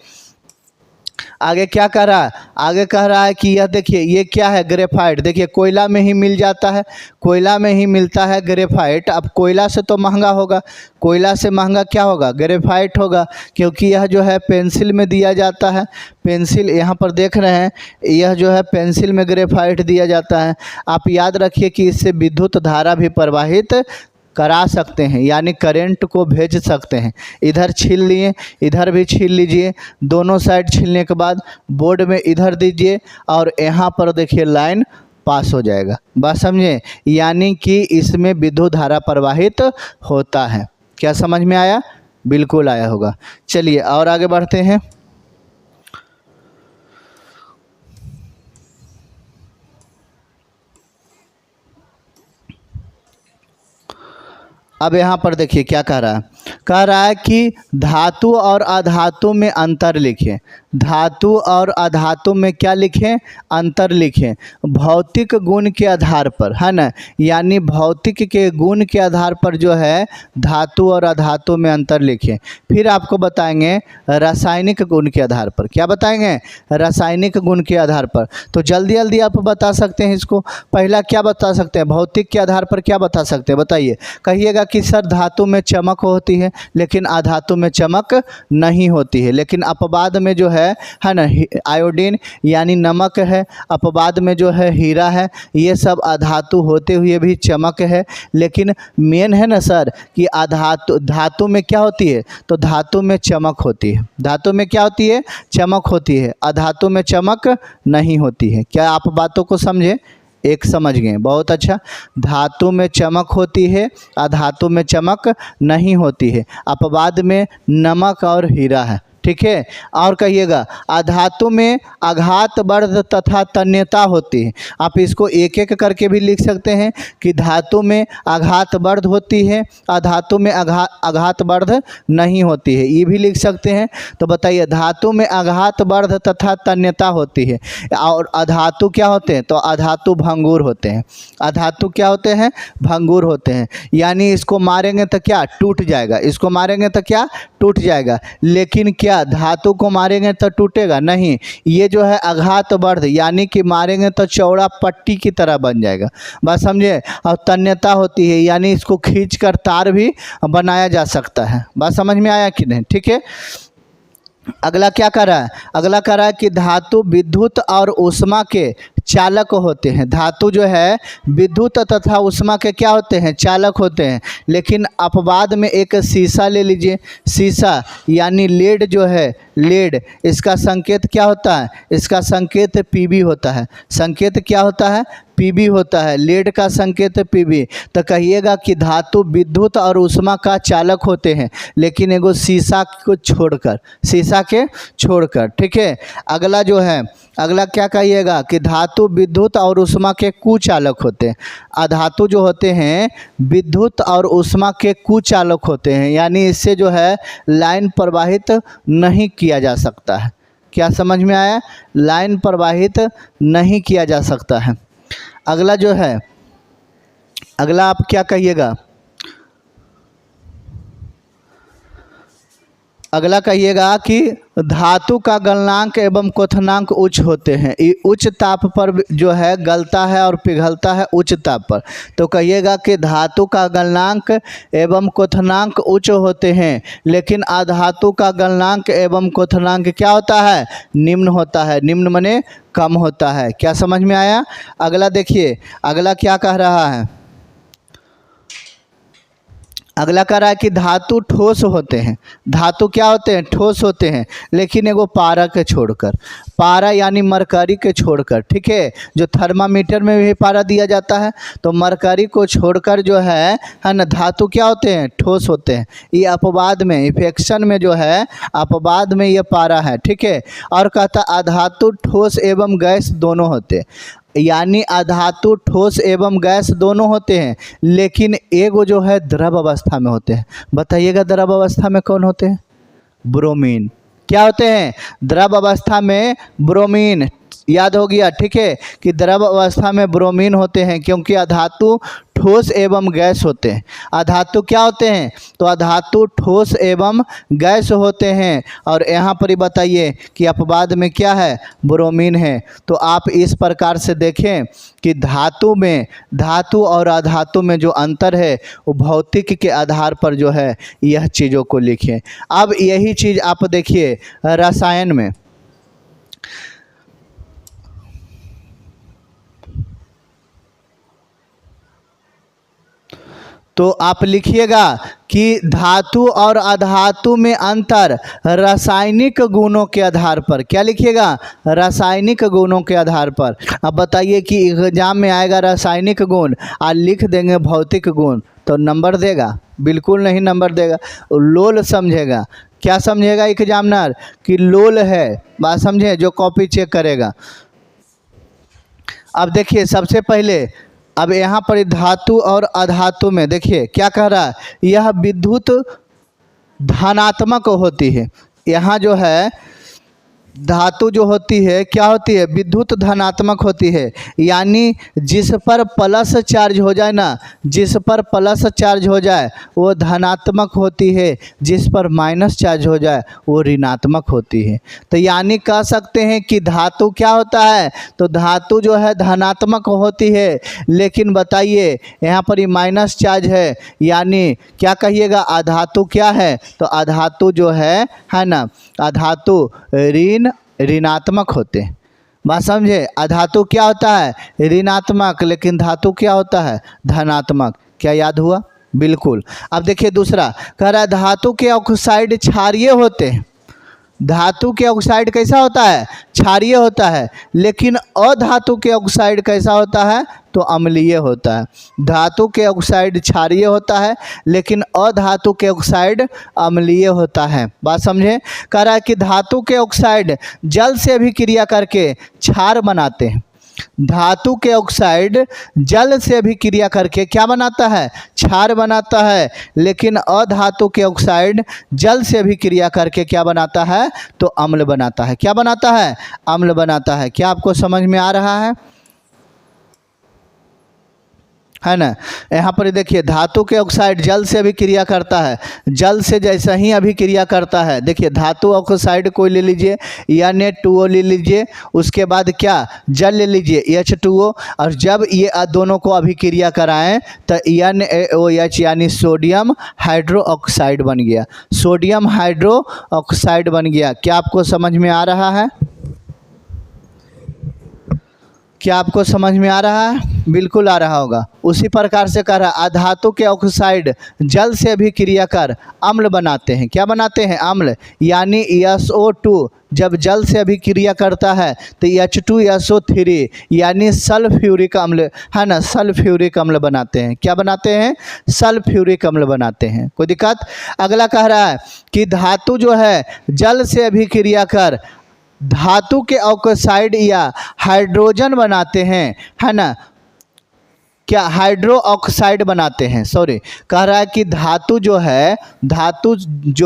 Speaker 1: आगे क्या कह रहा है, आगे कह रहा है कि यह देखिए ये क्या है, ग्रेफाइट। देखिए कोयला में ही मिल जाता है, कोयला में ही मिलता है ग्रेफाइट। अब कोयला से तो महंगा होगा, कोयला से महंगा क्या होगा, ग्रेफाइट होगा, क्योंकि यह जो है पेंसिल में दिया जाता है। पेंसिल यहाँ पर देख रहे हैं, यह जो है पेंसिल में ग्रेफाइट दिया जाता है। आप याद रखिए कि इससे विद्युत धारा भी प्रवाहित करा सकते हैं, यानी करंट को भेज सकते हैं। इधर छील लिए, इधर भी छील लीजिए, दोनों साइड छीलने के बाद बोर्ड में इधर दीजिए और यहाँ पर देखिए लाइन पास हो जाएगा। बात समझे, यानी कि इसमें विद्युत धारा प्रवाहित होता है। क्या समझ में आया, बिल्कुल आया होगा। चलिए और आगे बढ़ते हैं। अब यहाँ पर देखिए क्या कह रहा है कि धातु और अधातु में अंतर लिखें। धातु और अधातु में क्या लिखें, अंतर लिखें। भौतिक गुण के आधार पर, है ना, यानी भौतिक के गुण के आधार पर जो है धातु और अधातु में अंतर लिखें। फिर आपको बताएंगे रासायनिक गुण के आधार पर। क्या बताएंगे, रासायनिक गुण के आधार पर। तो जल्दी जल्दी आप बता सकते हैं इसको। पहला क्या बता सकते हैं, भौतिक के आधार पर क्या बता सकते हैं, बताइए। कहिएगा कि सर धातु में चमक होती है लेकिन अधातु में चमक नहीं होती है। लेकिन अपवाद में जो है ना, आयोडीन यानी नमक है, अपवाद में जो है हीरा है, ये सब अधातु होते हुए भी चमक है। लेकिन मेन है ना सर कि धातु में क्या होती है, तो धातु में चमक होती है। धातु में क्या होती है, चमक होती है, अधातु में चमक नहीं होती है। क्या आप बातों को समझे, एक समझ गए, बहुत अच्छा। धातु में चमक होती है, अधातु में चमक नहीं होती है। अपवाद में नमक और हीरा है, ठीक है। और कहिएगा अधातु में आघात वर्ध तथा तन्यता होती है। आप इसको एक एक करके भी लिख सकते हैं कि धातु में आघात वर्ध होती है, अधातु में आघात वर्ध नहीं होती है, ये भी लिख सकते हैं। तो बताइए धातु में आघात वर्ध तथा तन्यता होती है और अधातु क्या होते हैं, तो अधातु भंगुर होते हैं। अधातु क्या होते हैं, भंगुर होते हैं, यानी इसको मारेंगे तो क्या टूट जाएगा, इसको मारेंगे तो क्या टूट जाएगा। लेकिन क्या धातु को मारेंगे तो टूटेगा नहीं, ये जो है आघात वर्ध यानी कि मारेंगे तो चौड़ा पट्टी की तरह बन जाएगा। बस समझे। और तन्यता होती है यानी इसको खींचकर तार भी बनाया जा सकता है। बात समझ में आया कि नहीं, ठीक है। अगला क्या कर रहा है, अगला कर रहा है कि धातु विद्युत और ऊष्मा के चालक होते हैं। धातु जो है विद्युत तथा ऊष्मा के क्या होते हैं, चालक होते हैं। लेकिन अपवाद में एक शीशा ले लीजिए, शीशा यानी लेड जो है, लेड, इसका संकेत क्या होता है, इसका संकेत पीबी होता है। संकेत क्या होता है, पीबी होता है। लेड का संकेत पीबी। तो कहिएगा कि धातु विद्युत और ऊष्मा का चालक होते हैं लेकिन एगो शीशा को छोड़कर, शीशा के छोड़कर, ठीक है। अगला जो है, अगला क्या कहिएगा कि धातु विद्युत और ऊष्मा के कुचालक होते हैं। अधातु जो होते हैं विद्युत और ऊष्मा के कुचालक होते हैं, यानी इससे जो है लाइन प्रवाहित नहीं किया जा सकता है। क्या समझ में आया, लाइन प्रवाहित नहीं किया जा सकता है। अगला जो है, अगला आप क्या कहिएगा, अगला कहिएगा कि धातु का गलनांक एवं क्वथनांक उच्च होते हैं। ये उच्च ताप पर जो है गलता है और पिघलता है उच्च ताप पर। तो कहिएगा कि धातु का गलनांक एवं क्वथनांक उच्च होते हैं लेकिन अधातु का गलनांक एवं क्वथनांक क्या होता है, निम्न होता है। निम्न माने कम होता है। क्या समझ में आया। अगला देखिए, अगला क्या कह रहा है, अगला कह रहा है कि धातु ठोस होते हैं। धातु क्या होते हैं, ठोस होते हैं, लेकिन एगो पारा के छोड़कर, पारा यानी मरकरी के छोड़कर, ठीक है। जो थर्मामीटर में भी पारा दिया जाता है, तो मरकरी को छोड़कर जो है ना, धातु क्या होते हैं, ठोस होते हैं। ये अपवाद में, इफेक्शन में जो है अपवाद में ये पारा है, ठीक है। और कहता अधातु ठोस एवं गैस दोनों होते हैं। यानी अधातु ठोस एवं गैस दोनों होते हैं, लेकिन एगो जो है द्रव अवस्था में होते हैं। बताइएगा द्रव अवस्था में कौन होते हैं? ब्रोमीन। क्या होते हैं? द्रव अवस्था में ब्रोमीन। याद हो गया, ठीक है, कि द्रव अवस्था में ब्रोमीन होते हैं, क्योंकि अधातु ठोस एवं गैस होते हैं। अधातु क्या होते हैं? तो अधातु ठोस एवं गैस होते हैं। और यहाँ पर ही बताइए कि अपवाद में क्या है? ब्रोमीन है। तो आप इस प्रकार से देखें कि धातु और अधातु में जो अंतर है वो भौतिक के आधार पर जो है यह चीज़ों को लिखें। अब यही चीज़ आप देखिए रसायन में। तो आप लिखिएगा कि धातु और अधातु में अंतर रासायनिक गुणों के आधार पर। क्या लिखिएगा? रासायनिक गुणों के आधार पर। अब बताइए कि एग्जाम में आएगा रासायनिक गुण और लिख देंगे भौतिक गुण, तो नंबर देगा? बिल्कुल नहीं नंबर देगा। लोल समझेगा। क्या समझेगा एग्जामिनर? कि लोल है। बात समझे? जो कॉपी चेक करेगा। अब देखिए सबसे पहले, अब यहाँ पर धातु और अधातु में देखिए क्या कह रहा है, यह विद्युत धनात्मक होती है। यहाँ जो है धातु जो होती है क्या होती है? विद्युत धनात्मक होती है। यानी जिस पर प्लस चार्ज हो जाए ना, जिस पर प्लस चार्ज हो जाए वो धनात्मक होती है, जिस पर माइनस चार्ज हो जाए वो ऋणात्मक होती है। तो यानी कह सकते हैं कि धातु क्या होता है? तो धातु जो है धनात्मक होती है, लेकिन बताइए यहाँ पर ये माइनस चार्ज है, यानी क्या कहिएगा? अधातु क्या है? तो अधातु जो है ना, अधातु ऋणात्मक होते हैं। बात समझे? अधातु क्या होता है? ऋणात्मक, लेकिन धातु क्या होता है? धनात्मक। क्या याद हुआ? बिल्कुल। अब देखिए दूसरा कह रहा है धातु के ऑक्साइड क्षारीय होते हैं। धातु के ऑक्साइड कैसा होता है? क्षारीय होता है, लेकिन अधातु के ऑक्साइड कैसा होता है? तो अम्लीय होता है। धातु के ऑक्साइड क्षारीय होता है, लेकिन अधातु के ऑक्साइड अम्लीय होता है। बात समझे? कह रहा है कि धातु के ऑक्साइड जल से भी क्रिया करके क्षार बनाते हैं। धातु के ऑक्साइड जल से भी क्रिया करके क्या बनाता है? क्षार बनाता है। लेकिन अधातु के ऑक्साइड जल से भी क्रिया करके क्या बनाता है? तो अम्ल बनाता है। क्या बनाता है? अम्ल बनाता है। क्या आपको समझ में आ रहा है ना? यहाँ पर देखिए धातु के ऑक्साइड जल से भी क्रिया करता है। जल से जैसा ही अभी क्रिया करता है, देखिए धातु ऑक्साइड कोई ले लीजिए, Na2O ले लीजिए, उसके बाद क्या? जल ले लीजिए H2O, और जब ये दोनों को अभी क्रिया कराएं तो NaOH यानी सोडियम हाइड्रो ऑक्साइड बन गया। सोडियम हाइड्रो ऑक्साइड बन गया। क्या आपको समझ में आ रहा है? क्या आपको समझ में आ रहा है? बिल्कुल आ रहा होगा। उसी प्रकार से कह रहा है अधातु के ऑक्साइड जल से भी क्रिया कर अम्ल बनाते हैं। क्या बनाते हैं? अम्ल। यानी SO2 जब जल से भी क्रिया करता है तो H2SO3 यानी सल्फ्यूरिक अम्ल है ना, सल्फ्यूरिक अम्ल बनाते हैं। क्या बनाते हैं? सल्फ्यूरिक अम्ल बनाते हैं। कोई दिक्कत? अगला कह रहा है कि धातु जो है जल से भी क्रिया कर धातु के ऑक्साइड या हाइड्रोजन बनाते हैं, है ना। क्या? हाइड्रो ऑक्साइड बनाते हैं। सॉरी, कह रहा है कि धातु जो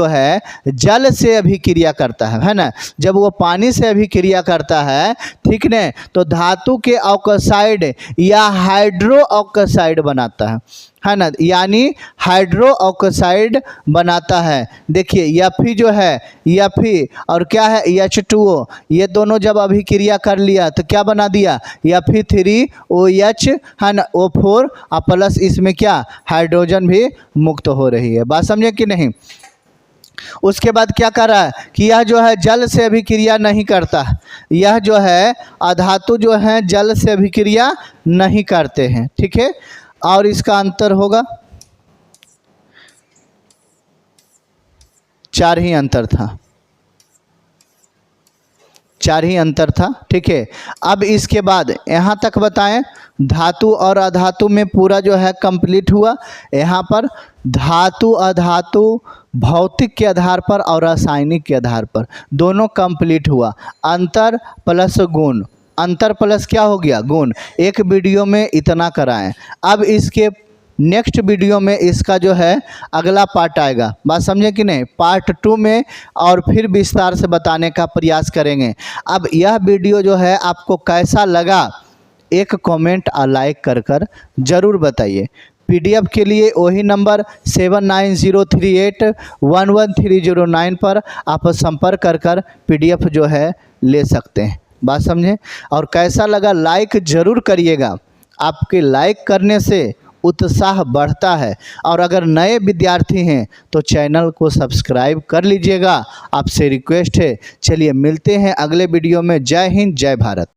Speaker 1: है जल से अभिक्रिया करता है ना। जब वो पानी से अभिक्रिया करता है, ठीक न, तो धातु के ऑक्साइड या हाइड्रो ऑक्साइड बनाता है ना, यानी हाइड्रो ऑक्साइड बनाता है। देखिए Fe जो है, Fe और क्या है H2O, ये दोनों जब अभिक्रिया कर लिया तो क्या बना दिया? Fe3OH है ना, O4 और प्लस इसमें क्या? हाइड्रोजन भी मुक्त हो रही है। बात समझे कि नहीं? उसके बाद क्या कर रहा है कि यह जो है जल से अभिक्रिया नहीं करता। यह जो है अधातु जो है जल से अभिक्रिया नहीं करते हैं, ठीक है। और इसका अंतर होगा 4 ही अंतर था, 4 ही अंतर था, ठीक है। अब इसके बाद यहाँ तक बताएं धातु और अधातु में पूरा जो है कंप्लीट हुआ। यहाँ पर धातु अधातु भौतिक के आधार पर और रासायनिक के आधार पर दोनों कंप्लीट हुआ। अंतर प्लस गुण अंतर प्लस क्या हो गया गुण। एक वीडियो में इतना कराएं। अब इसके नेक्स्ट वीडियो में इसका जो है अगला पार्ट आएगा, बात समझे कि नहीं। पार्ट 2 में और फिर विस्तार से बताने का प्रयास करेंगे। अब यह वीडियो जो है आपको कैसा लगा एक कमेंट और लाइक कर ज़रूर बताइए। पीडीएफ के लिए वही नंबर 7903811309 पर आप संपर्क कर पीडीएफ जो है ले सकते हैं, बात समझे। और कैसा लगा लाइक ज़रूर करिएगा, आपके लाइक करने से उत्साह बढ़ता है। और अगर नए विद्यार्थी हैं तो चैनल को सब्सक्राइब कर लीजिएगा, आपसे रिक्वेस्ट है। चलिए मिलते हैं अगले वीडियो में। जय हिंद, जय भारत।